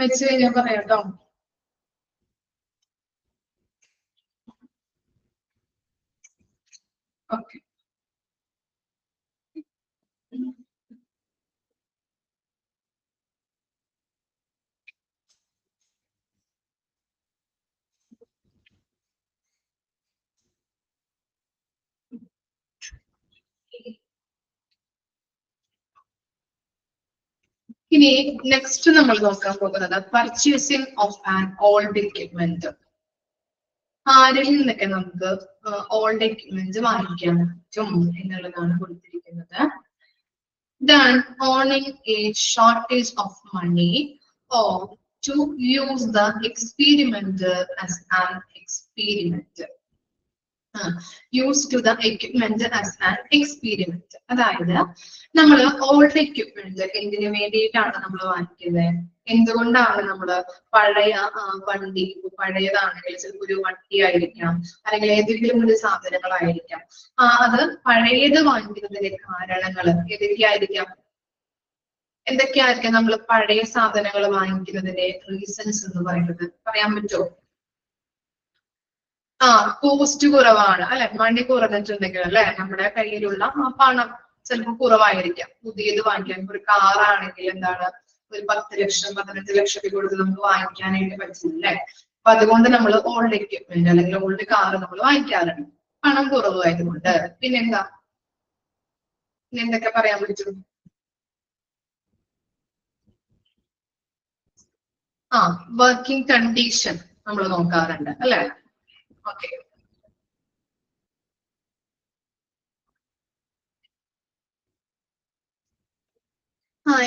വെച്ച് കഴിഞ്ഞാൽ പറയാം കേട്ടോ. ഓക്കെ. ഇനി നെക്സ്റ്റ് നമ്മൾ നോക്കാൻ പോകുന്നത് purchasing of an old equipment. ആരിൽ നിന്നൊക്കെ നമുക്ക് ഓൾഡ് എക്യുപ്മെന്റ് വാങ്ങിക്കാൻ പറ്റും എന്നുള്ളതാണ് കൊടുത്തിരിക്കുന്നത്. Done owning a shortage of money or to use the experiment as an experiment. Use to the equipment as an experiment. അതായത് നമ്മൾ ഓൾഡ് എക്യുപ്മെന്റ് എന്തിനു വേണ്ടിയിട്ടാണ് നമ്മൾ വാങ്ങിക്കുന്നത്? എന്തുകൊണ്ടാണ് നമ്മൾ പഴയ വണ്ടി, പഴയതാണെങ്കിൽ ചിലപ്പോൾ ഒരു വണ്ടി ആയിരിക്കാം, അല്ലെങ്കിൽ ഏതെങ്കിലും ഒരു സാധനങ്ങളായിരിക്കാം, അത് പഴയത് വാങ്ങിക്കുന്നതിന്റെ കാരണങ്ങൾ ഏതൊക്കെയായിരിക്കാം? എന്തൊക്കെയായിരിക്കാം നമ്മൾ പഴയ സാധനങ്ങൾ വാങ്ങിക്കുന്നതിന്റെ റീസൺസ് എന്ന് പറയുന്നത്? പറയാൻ പറ്റുമോ? കോസ്റ്റ് കുറവാണ് അല്ലെ, മണി കുറഞ്ഞിട്ടുണ്ടെങ്കിൽ അല്ലെ, നമ്മുടെ കയ്യിലുള്ള പണം ചിലപ്പോൾ കുറവായിരിക്കാം. പുതിയത് വാങ്ങിക്കാൻ ഒരു കാറാണെങ്കിൽ എന്താണ്, ഒരു 10 ലക്ഷം 15 ലക്ഷത്തിൽ കൊടുത്ത് നമുക്ക് വാങ്ങിക്കാനായിട്ട് പറ്റില്ല അല്ലെ. അപ്പൊ അതുകൊണ്ട് നമ്മൾ ഓൾഡ് എക്യുപ്മെന്റ് അല്ലെങ്കിൽ ഓൾഡ് കാർ നമ്മൾ വാങ്ങിക്കാറുണ്ട്, പണം കുറവായതുകൊണ്ട്. പിന്നെന്താ, എന്തൊക്കെ പറയാൻ പറ്റും? വർക്കിംഗ് കണ്ടീഷൻ നമ്മൾ നോക്കാറുണ്ട് അല്ലെ. ഓക്കെ,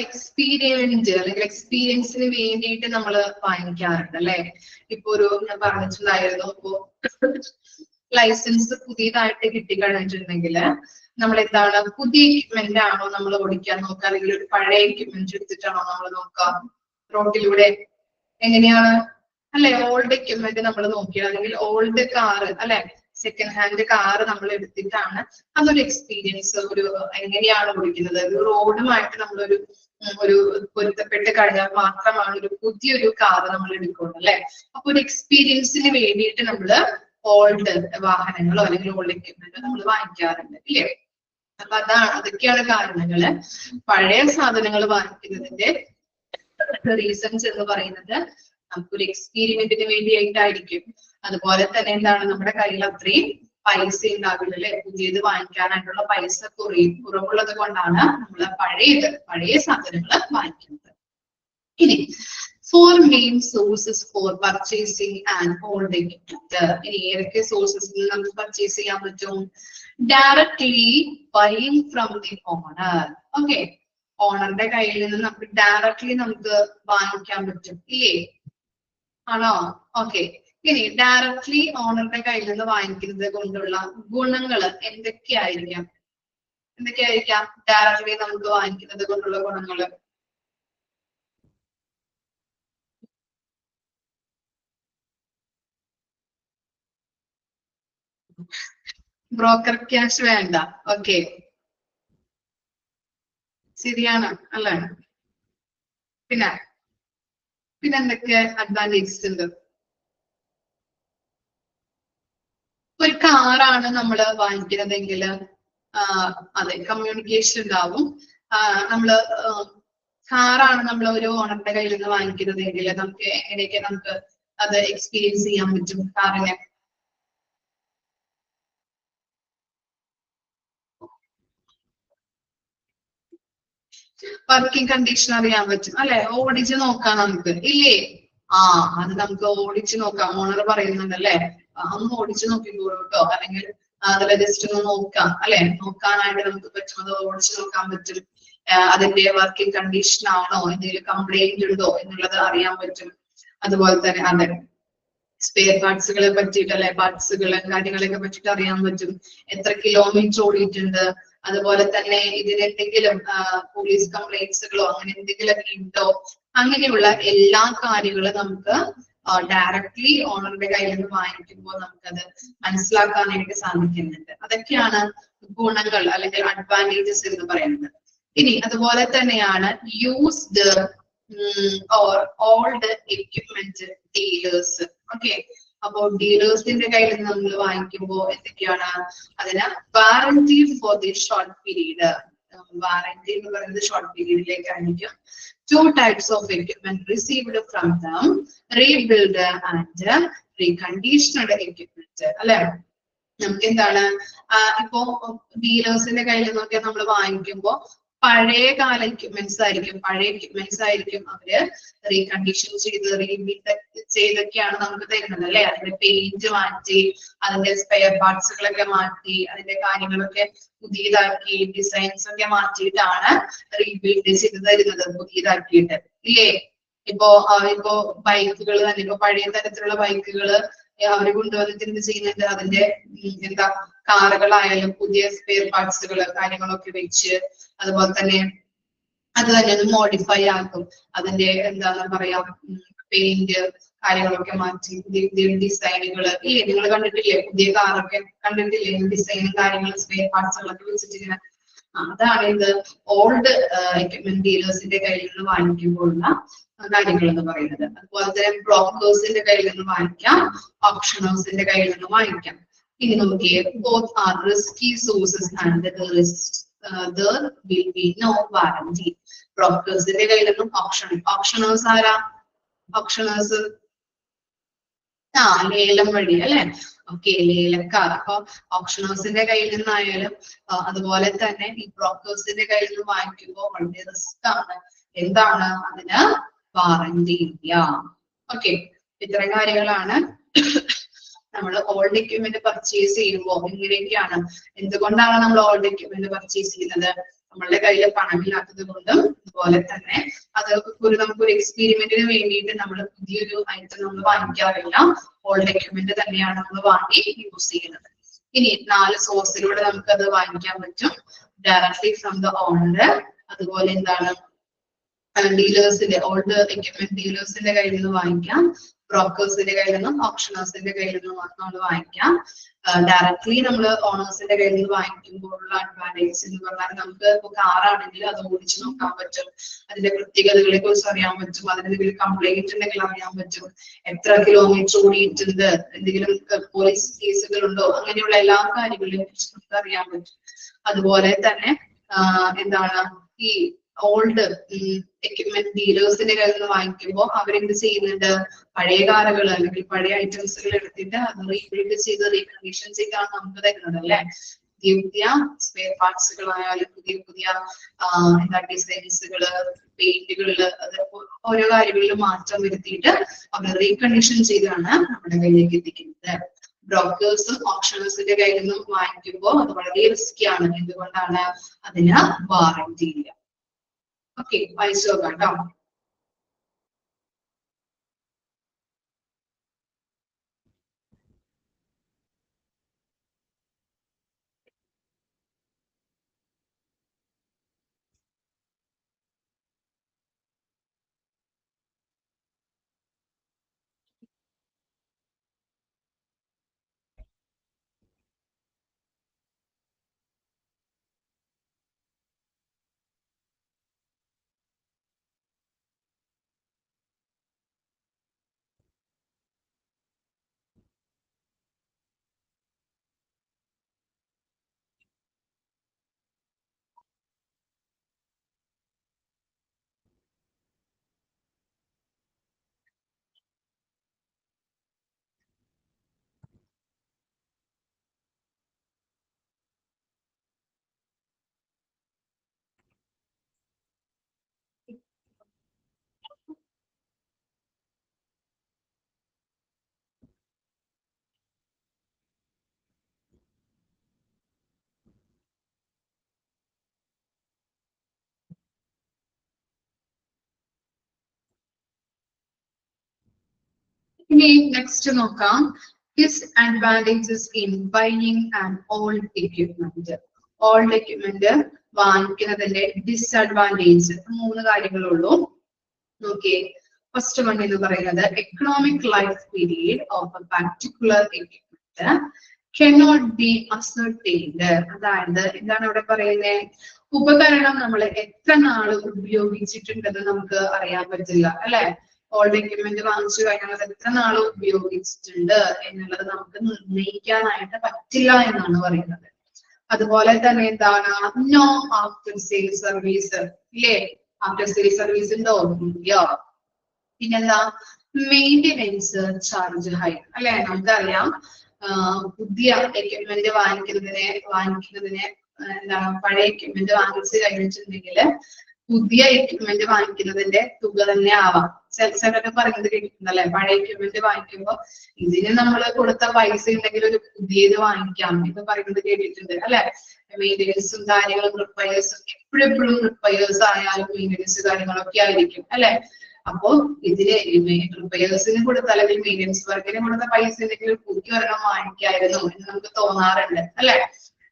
എക്സ്പീരിയൻസ് അല്ലെങ്കിൽ എക്സ്പീരിയൻസിന് വേണ്ടിയിട്ട് നമ്മൾ വാങ്ങിക്കാറുണ്ട് അല്ലെ. ഇപ്പൊ ഒരു ഞാൻ പറഞ്ഞിട്ടുണ്ടായിരുന്നു, ഇപ്പോ ലൈസൻസ് പുതിയതായിട്ട് കിട്ടിക്കഴിഞ്ഞിട്ടുണ്ടെങ്കിൽ നമ്മൾ എന്താണ്, പുതിയ എക്യുപ്മെന്റ് ആണോ നമ്മൾ ഓടിക്കാൻ നോക്കുക, അല്ലെങ്കിൽ ഒരു പഴയ എക്യുപ്മെന്റ് എടുത്തിട്ടാണോ നമ്മൾ നോക്കുക റോഡിലൂടെ? എങ്ങനെയാണ് അല്ലെ, ഓൾഡ് എക്യുപ്മെന്റ് നമ്മൾ നോക്കിയത്, അല്ലെങ്കിൽ ഓൾഡ് കാർ അല്ലെ, സെക്കൻഡ് ഹാൻഡ് കാർ നമ്മൾ എടുത്തിട്ടാണ് അതൊരു എക്സ്പീരിയൻസ്, ഒരു എങ്ങനെയാണ് ഓടിക്കുന്നത്, ഒരു റോഡുമായിട്ട് നമ്മളൊരു പൊരുത്തപ്പെട്ട് കഴിഞ്ഞാൽ മാത്രമാണ് ഒരു പുതിയൊരു കാർ നമ്മൾ എടുക്കുന്നത് അല്ലെ. അപ്പൊ ഒരു എക്സ്പീരിയൻസിന് വേണ്ടിയിട്ട് നമ്മൾ ഓൾഡ് വാഹനങ്ങളോ അല്ലെങ്കിൽ ഓൾഡ് എക്യുപ്മെന്റോ നമ്മൾ വാങ്ങിക്കാറുണ്ട് ഇല്ലേ. അപ്പൊ അതൊക്കെയാണ് കാരണങ്ങള്. പഴയ സാധനങ്ങൾ വാങ്ങിക്കുന്നതിന്റെ റീസൺസ് എന്ന് പറയുന്നത് നമുക്കൊരു എക്സ്പീരിമെന്റിന് വേണ്ടിയിട്ടായിരിക്കും. അതുപോലെ തന്നെ എന്താണ്, നമ്മുടെ കയ്യിൽ അത്രയും പൈസ ഉണ്ടാവില്ല അല്ലെ, പുതിയത് വാങ്ങിക്കാനായിട്ടുള്ള പൈസ കുറവുള്ളത് കൊണ്ടാണ് നമ്മൾ പഴയ സാധനങ്ങൾ വാങ്ങിക്കുന്നത്. ഇനി 4 main sources for purchasing and old equipment. ഇനി ഏതൊക്കെ സോഴ്സസിൽ നമുക്ക് പർച്ചേസ് ചെയ്യാൻ പറ്റും? Directly buying from the owner. Okay, ഓണറിന്റെ കയ്യിൽ നിന്ന് നമുക്ക് ഡയറക്ട്ലി നമുക്ക് വാങ്ങിക്കാൻ പറ്റും ഇല്ലേ, ആണോ? ഓക്കെ, ഇനി ഡയറക്ട്ലി ഓണറിന്റെ കയ്യിൽ നിന്ന് വാങ്ങിക്കുന്നത് കൊണ്ടുള്ള ഗുണങ്ങൾ എന്തൊക്കെയായിരിക്കാം? ഡയറക്ട്ലി നമുക്ക് വാങ്ങിക്കുന്നത് കൊണ്ടുള്ള ഗുണങ്ങള്? ബ്രോക്കർ ക്യാഷ് വേണ്ട. ഓക്കെ, ശരിയാണ് അല്ലേ. പിന്നെ എന്തൊക്കെ അഡ്വാൻറ്റേജസ് ഉണ്ട്? ഒരു കാറാണ് നമ്മൾ വാങ്ങിക്കുന്നതെങ്കിൽ അതെ കമ്മ്യൂണിക്കേഷൻ ഉണ്ടാവും. നമ്മള് കാറാണ് നമ്മൾ ഒരു ഓണറിന്റെ കയ്യിൽ നിന്ന് വാങ്ങിക്കുന്നതെങ്കിൽ നമുക്ക് എങ്ങനെയൊക്കെ നമുക്ക് അത് എക്സ്പീരിയൻസ് ചെയ്യാൻ പറ്റും കാറിനെ? വർക്കിംഗ് കണ്ടീഷൻ അറിയാൻ പറ്റും അല്ലെ, ഓടിച്ച് നോക്കാം നമുക്ക് ഇല്ലേ. അത് നമുക്ക് ഓടിച്ചു നോക്കാം. ഓണർ പറയുന്നുണ്ട് അല്ലെ, ഒന്ന് ഓടിച്ചു നോക്കിക്കോളൂ കേട്ടോ, അല്ലെങ്കിൽ അതിലെ ജസ്റ്റ് ഒന്ന് നോക്കാം അല്ലെ, നോക്കാനായിട്ട് നമുക്ക് പറ്റും, അത് ഓടിച്ചു നോക്കാൻ പറ്റും. അതിന്റെ വർക്കിംഗ് കണ്ടീഷൻ ആണോ, എന്തെങ്കിലും കംപ്ലൈന്റ് ഉണ്ടോ എന്നുള്ളത് അറിയാൻ പറ്റും. അതുപോലെ തന്നെ അതെ സ്പെയർ പാർട്സുകളെ പറ്റിയിട്ട് അല്ലെ, പാർട്സുകളെ കാര്യങ്ങളെയൊക്കെ പറ്റിയിട്ട് അറിയാൻ പറ്റും. എത്ര കിലോമീറ്റർ ഓടിയിട്ടുണ്ട്, അതുപോലെ തന്നെ ഇതിനെന്തെങ്കിലും പോലീസ് കംപ്ലൈന്റ്സുകളോ അങ്ങനെ എന്തെങ്കിലുമൊക്കെ ഉണ്ടോ, അങ്ങനെയുള്ള എല്ലാ കാര്യങ്ങളും നമുക്ക് ഡയറക്ട്ലി ഓണറുടെ കയ്യിൽ നിന്ന് വാങ്ങിക്കുമ്പോൾ നമുക്കത് മനസ്സിലാക്കാനായിട്ട് സാധിക്കുന്നുണ്ട്. അതൊക്കെയാണ് ഗുണങ്ങൾ അല്ലെങ്കിൽ അഡ്വാൻറ്റേജസ് എന്ന് പറയുന്നത്. ഇനി അതുപോലെ തന്നെയാണ് used or old equipment dealers. Okay, അപ്പോൾ ഡീലേഴ്സിന്റെ കയ്യിൽ നിന്ന് നമ്മൾ വാങ്ങിക്കുമ്പോൾ എന്തൊക്കെയാണ്? അതിന് warranty for the short period. Warranty എന്ന് പറയുന്നത് short പീരീഡിലേക്കായിരിക്കും. 2 types of equipment received from them: rebuild and reconditioned equipment. അല്ലെ, നമുക്ക് എന്താണ് ഇപ്പോ ഡീലേഴ്സിന്റെ കയ്യിൽ നോക്കിയാൽ നമ്മൾ വാങ്ങിക്കുമ്പോൾ പഴയ കാല എക്യുപ്മെന്റ്സ് ആയിരിക്കും അവര് റീകണ്ടീഷൻ ചെയ്ത് റീബിൽഡ് ചെയ്തൊക്കെയാണ് നമുക്ക് തരുന്നത് അല്ലെ. അതിന്റെ പെയിന്റ് മാറ്റി, അതിന്റെ സ്പെയർ പാർട്സുകളൊക്കെ മാറ്റി, അതിന്റെ കാര്യങ്ങളൊക്കെ പുതിയതാക്കി, ഡിസൈൻസ് ഒക്കെ മാറ്റിയിട്ടാണ് റീബിൽഡ് ചെയ്ത് തരുന്നത് പുതിയതാക്കിയിട്ട് ഇല്ലേ. ഇപ്പോ ബൈക്കുകൾ തന്നെ, ഇപ്പൊ പഴയ തരത്തിലുള്ള ബൈക്കുകൾ അവര് കൊണ്ടുവന്നിട്ട് എന്ത് ചെയ്യുന്നുണ്ട്, അതിന്റെ എന്താ കാറുകളായാലും പുതിയ സ്പെയർ പാർട്സുകൾ കാര്യങ്ങളൊക്കെ വെച്ച് അതുപോലെ തന്നെ അത് തന്നെ ഒന്ന് മോഡിഫൈ ആക്കും. അതിന്റെ എന്താ പറയാ പെയിന്റ് കാര്യങ്ങളൊക്കെ മാറ്റി പുതിയ ഡിസൈനുകൾ നിങ്ങൾ കണ്ടിട്ടില്ലേ, പുതിയ കാറൊക്കെ കണ്ടിട്ടില്ലേ, ഡിസൈനും കാര്യങ്ങളും സ്പെയർ പാർട്സുകളൊക്കെ വെച്ചിട്ടിങ്ങനെ. അതാണ് ഇത് ഓൾഡ് എക്യുപ്മെന്റ് ഡീലേഴ്സിന്റെ കയ്യിൽ നിന്ന് വാങ്ങിക്കുമ്പോഴുള്ള കാര്യങ്ങൾ എന്ന് പറയുന്നത്. അതുപോലെ തന്നെ ബ്രോക്കേഴ്സിന്റെ കയ്യിൽ നിന്ന് വാങ്ങിക്കാം, ഓപ്ഷണേഴ്സിന്റെ കയ്യിൽ നിന്ന് വാങ്ങിക്കാം. ഇനി നോക്കിയേ, both are risky sources and there will be no warranty. ബ്രോക്കേഴ്സിന്റെ കയ്യിൽ നിന്നും ഓപ്ഷണേഴ്സ് ആരാ? ഓപ്ഷണേഴ്സ് ലേലം വഴി അല്ലെ. ഓക്കെ, ലേലക്കാർ. അപ്പൊ ഓപ്ഷണേഴ്സിന്റെ കയ്യിൽ നിന്നായാലും അതുപോലെ തന്നെ ഈ ബ്രോക്കേഴ്സിന്റെ കയ്യിൽ നിന്ന് വാങ്ങിക്കുമ്പോൾ വളരെ റിസ്ക് ആണ്. എന്താണ്? അതിന് വാറന്റി ഇല്ല. ഓക്കെ, ഇത്തരം കാര്യങ്ങളാണ് നമ്മൾ ഓൾഡ് എക്യുപ്മെന്റ് പർച്ചേസ് ചെയ്യുമ്പോൾ ഇങ്ങനെയൊക്കെയാണ്. എന്തുകൊണ്ടാണ് നമ്മൾ ഓൾഡ് എക്യുപ്മെന്റ് പർച്ചേസ് ചെയ്യുന്നത്? നമ്മളുടെ കയ്യിൽ പണമില്ലാത്തത് കൊണ്ടും അതുപോലെ തന്നെ അത് നമുക്കൊരു എക്സ്പെരിമെന്റിന് വേണ്ടിയിട്ട് നമ്മൾ പുതിയൊരു ഐറ്റം നമ്മൾ വാങ്ങിക്കാറില്ല. ഓൾഡ് എക്യുപ്മെന്റ് തന്നെയാണ് നമ്മൾ വാങ്ങി യൂസ് ചെയ്യുന്നത്. ഇനി 4 സോഴ്സിലൂടെ നമുക്ക് അത് വാങ്ങിക്കാൻ പറ്റും. ഡയറക്ട്ലി ഫ്രം ദ ഓണർ, അതുപോലെ എന്താണ് ഡീലേഴ്സിന്റെ ഓൾഡ് എക്യുപ്മെന്റ് ഡീലേഴ്സിന്റെ കയ്യിൽ നിന്ന് വാങ്ങിക്കാം, ബ്രോക്കേഴ്സിന്റെ കയ്യിൽ നിന്നും ഓപ്ഷണേഴ്സിന്റെ കയ്യിൽ നിന്നും നമ്മൾ വാങ്ങിക്കാം. ഡയറക്ട്ലി നമ്മൾ ഓണേഴ്സിന്റെ കയ്യിൽ നിന്ന് വാങ്ങിക്കുമ്പോഴുള്ള അഡ്വാൻറ്റേജ് എന്ന് പറഞ്ഞാൽ നമുക്ക് ഇപ്പോൾ കാറാണെങ്കിൽ അത് ഓടിച്ചു നോക്കാൻ പറ്റും, അതിന്റെ പ്രത്യേകതകളെ കുറിച്ച് അറിയാൻ പറ്റും, അതിനെന്തെങ്കിലും കംപ്ലൈന്റ് ഉണ്ടെങ്കിൽ അറിയാൻ പറ്റും, എത്ര കിലോമീറ്റർ ഓടിയിട്ടുണ്ട്, എന്തെങ്കിലും പോലീസ് കേസുകൾ ഉണ്ടോ, അങ്ങനെയുള്ള എല്ലാ കാര്യങ്ങളെയും കുറിച്ച് നമുക്ക് അറിയാൻ പറ്റും. അതുപോലെ തന്നെ എന്താണ് ഈ ഓൾഡ് എക്യുപ്മെന്റ് ഡീലേഴ്സിന്റെ കയ്യിൽ നിന്ന് വാങ്ങിക്കുമ്പോൾ അവരെന്ത് ചെയ്യുന്നുണ്ട്, പഴയ കാറുകൾ അല്ലെങ്കിൽ പഴയ ഐറ്റംസുകൾ എടുത്തിട്ട് അത് റീബിൽഡ് ചെയ്ത് റീകണ്ടീഷൻ ചെയ്താണ് നമുക്ക് തരുന്നത് അല്ലെ. പുതിയ പുതിയ സ്പെയർ പാർട്സുകളായാലും പുതിയ എന്താ ഡിസൈൻസുകള്, പെയിന്റുകള്, അത് ഓരോ കാര്യങ്ങളിലും മാറ്റം വരുത്തിയിട്ട് അവർ റീകണ്ടീഷൻ ചെയ്താണ് നമ്മുടെ കയ്യിലേക്ക് എത്തിക്കുന്നത്. ബ്രോക്കേഴ്സും ഓപ്ഷണേഴ്സിന്റെ കയ്യിൽ നിന്നും വാങ്ങിക്കുമ്പോൾ അത് വളരെ റിസ്കി ആണ്. എന്തുകൊണ്ടാണ്? അതിന് വാറന്റി ഇല്ല. ഓക്കെ, വായിച്ചു നോക്കാം കേട്ടോ. ഇനി നെക്സ്റ്റ് നോക്കാം, disadvantages in buying an old equipment. Old equipment വാങ്ങിക്കുന്നതിന്റെ ഡിസ്അഡ്വാൻറ്റേജ് 3 കാര്യങ്ങളുള്ളൂ. നോക്കിയേ, ഫസ്റ്റ് വൺ എന്ന് പറയുന്നത് economic life period of a particular equipment cannot be ascertained. അതായത് എന്താണ് ഇവിടെ പറയുന്നത്, ഉപകരണം നമ്മൾ എത്ര നാള് ഉപയോഗിച്ചിട്ടുണ്ടെന്ന് നമുക്ക് അറിയാൻ പറ്റില്ല അല്ലെ. ഓൾഡ് എക്യുപ്മെന്റ് വാങ്ങിച്ചു കഴിഞ്ഞാൽ അത് എത്ര നാള് ഉപയോഗിച്ചിട്ടുണ്ട് എന്നുള്ളത് നമുക്ക് നിർണ്ണയിക്കാനായിട്ട് പറ്റില്ല എന്നാണ് പറയുന്നത്. അതുപോലെ തന്നെ എന്താണ്, നോ ആഫ്റ്റർ സെയിൽ സർവീസ് ഇല്ലേ, ആഫ്റ്റർ സെയിൽ സർവീസ് ഉണ്ടോ? ഇല്ല. പിന്നെന്താ, മെയിൻ്റെനൻസ് ചാർജ് ഹൈ അല്ലെ. നമുക്കറിയാം പുതിയ എക്യുപ്മെന്റ് വാങ്ങിക്കുന്നതിനെ എന്താണ്, പഴയ എക്യുപ്മെന്റ് വാങ്ങിച്ചു കഴിഞ്ഞിട്ടുണ്ടെങ്കിൽ പുതിയ എക്യുപ്മെന്റ് വാങ്ങിക്കുന്നതിന്റെ തുക തന്നെ ആവാം. ചിലരൊക്കെ പറയുന്നത് കേട്ടിട്ടുണ്ടല്ലേ, പഴയ എക്യുപ്മെന്റ് വാങ്ങിക്കുമ്പോൾ ഇതിന് നമ്മൾ കൊടുത്ത പൈസ ഉണ്ടെങ്കിൽ ഒരു പുതിയത് വാങ്ങിക്കാം എന്ന് പറയുന്നത് കേട്ടിട്ടുണ്ട് അല്ലെ. മെയിൻ്റെനൻസും കാര്യങ്ങളും റിപ്പയേഴ്സും എപ്പോഴും റിപ്പയേഴ്സ് ആയാലും മെയിൻ്റെനൻസ് കാര്യങ്ങളൊക്കെ ആയിരിക്കും അല്ലെ. അപ്പോ ഇതില് റിപ്പയേഴ്സിന് കൊടുത്ത അല്ലെങ്കിൽ മെയിൻ്റെനൻസ് വർക്കിന് കൊടുത്ത പൈസ എന്തെങ്കിലും കൂട്ടി ഒരെണ്ണം വാങ്ങിക്കായിരുന്നു എന്ന് നമുക്ക് തോന്നാറുണ്ട് അല്ലെ.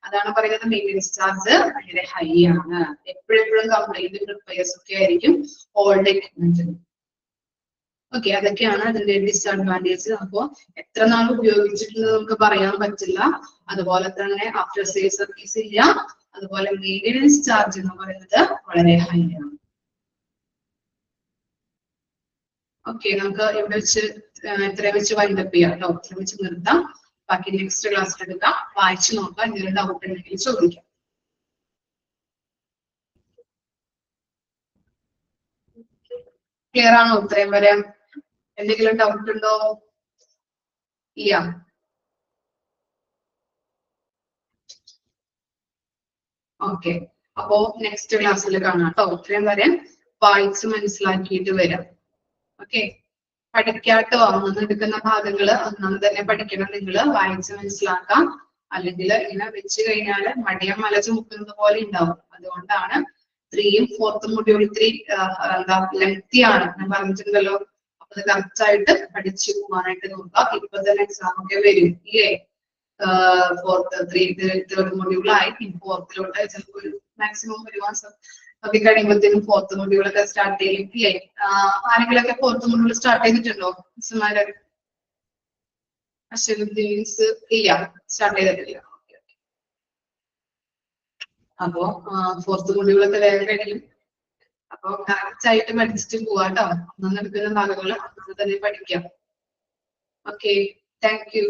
അതാണ് പറയുന്നത് മെയിൻ്റെനൻസ് ചാർജ് വളരെ ഹൈ ആണ്. എപ്പോഴെപ്പോഴും കംപ്ലൈന്റ് റിപ്പയേഴ്സ് ഒക്കെ ആയിരിക്കും ഓൾഡ് എക്യുപ്മെന്റ്. ഓക്കെ, അതൊക്കെയാണ് അതിന്റെ ഡിസ്അഡ്വാൻറ്റേജ്. അപ്പോ എത്ര നാൾ ഉപയോഗിച്ചിട്ടുള്ളത് നമുക്ക് പറയാൻ പറ്റില്ല. അതുപോലെ തന്നെ ആഫ്റ്റർ സെയിൽ സർവീസ് ഇല്ല. അതുപോലെ മെയിൻ്റെനൻസ് ചാർജ് എന്ന് പറയുന്നത് വളരെ ഹൈ ആണ്. ഓക്കെ, നമുക്ക് ഇവിടെ വെച്ച് ഇത്രയും വെച്ച് വൈൻഡപ്പ് ചെയ്യാം കേട്ടോ. ഇത്രയും വെച്ച് നിർത്താം. ബാക്കി നെക്സ്റ്റ് ക്ലാസ്സിൽ എടുക്കാം. വായിച്ചു നോക്കാം. എന്തെങ്കിലും ഡൗട്ട് ഉണ്ടെങ്കിൽ ചോദിക്കാം. ക്ലിയർ ആണോ ഇത്രയും വരെ? എന്തെങ്കിലും ഡൗട്ട് ഉണ്ടോ? ഇല്ല. ഓക്കെ, അപ്പോ നെക്സ്റ്റ് ക്ലാസ്സിൽ കാണാം കേട്ടോ. ഇത്രയും വരെ വായിച്ച് മനസ്സിലാക്കിയിട്ട് വരാം. ഓക്കെ, പഠിക്കാട്ടോ. അന്ന് എടുക്കുന്ന ഭാഗങ്ങള് അന്നു തന്നെ പഠിക്കണം. നിങ്ങള് വായിച്ച് മനസ്സിലാക്കാം. അല്ലെങ്കിൽ ഇങ്ങനെ വെച്ച് കഴിഞ്ഞാല് മടിയം മല ചുമക്കുന്നത് പോലെ ഉണ്ടാവും. അതുകൊണ്ടാണ് 3യും 4th മൊഡ്യൂൾ 3 എന്താ ലെങ്തി ആണ് ഞാൻ പറഞ്ഞിട്ടുണ്ടല്ലോ. അപ്പൊ അത് കറക്റ്റ് ആയിട്ട് പഠിച്ചു പോകാനായിട്ട് നോക്കാം. ഇപ്പൊ തന്നെ എക്സാം ഒക്കെ വരും. ഇല്ലേ? 3rd മൊഡ്യൂളായി. 4th ചിലപ്പോൾ ഒരു മാക്സിമം ഒരു മാസം ഒക്കെ കഴിയുമ്പോഴത്തേക്കും 4th മൊഡ്യൂളൊക്കെ സ്റ്റാർട്ട് ചെയ്യും. ഇല്ലേ? ആരെങ്കിലൊക്കെ 4th മൊഡ്യൂൾ സ്റ്റാർട്ട് ചെയ്തിട്ടുണ്ടോ മിസ്സുമാര്? അശ്വതീസ് ഇല്ല, സ്റ്റാർട്ട് ചെയ്തിട്ടില്ല. അപ്പോ 4th മൊഡ്യൂളൊക്കെ വേഗം കഴിയും. അപ്പൊ കറക്റ്റ് ആയിട്ട് പഠിച്ചിട്ട് പോവാട്ടോ. അന്ന് എടുക്കുന്ന ഭാഗങ്ങൾ അന്ന് തന്നെ പഠിക്കാം. Okay, thank you.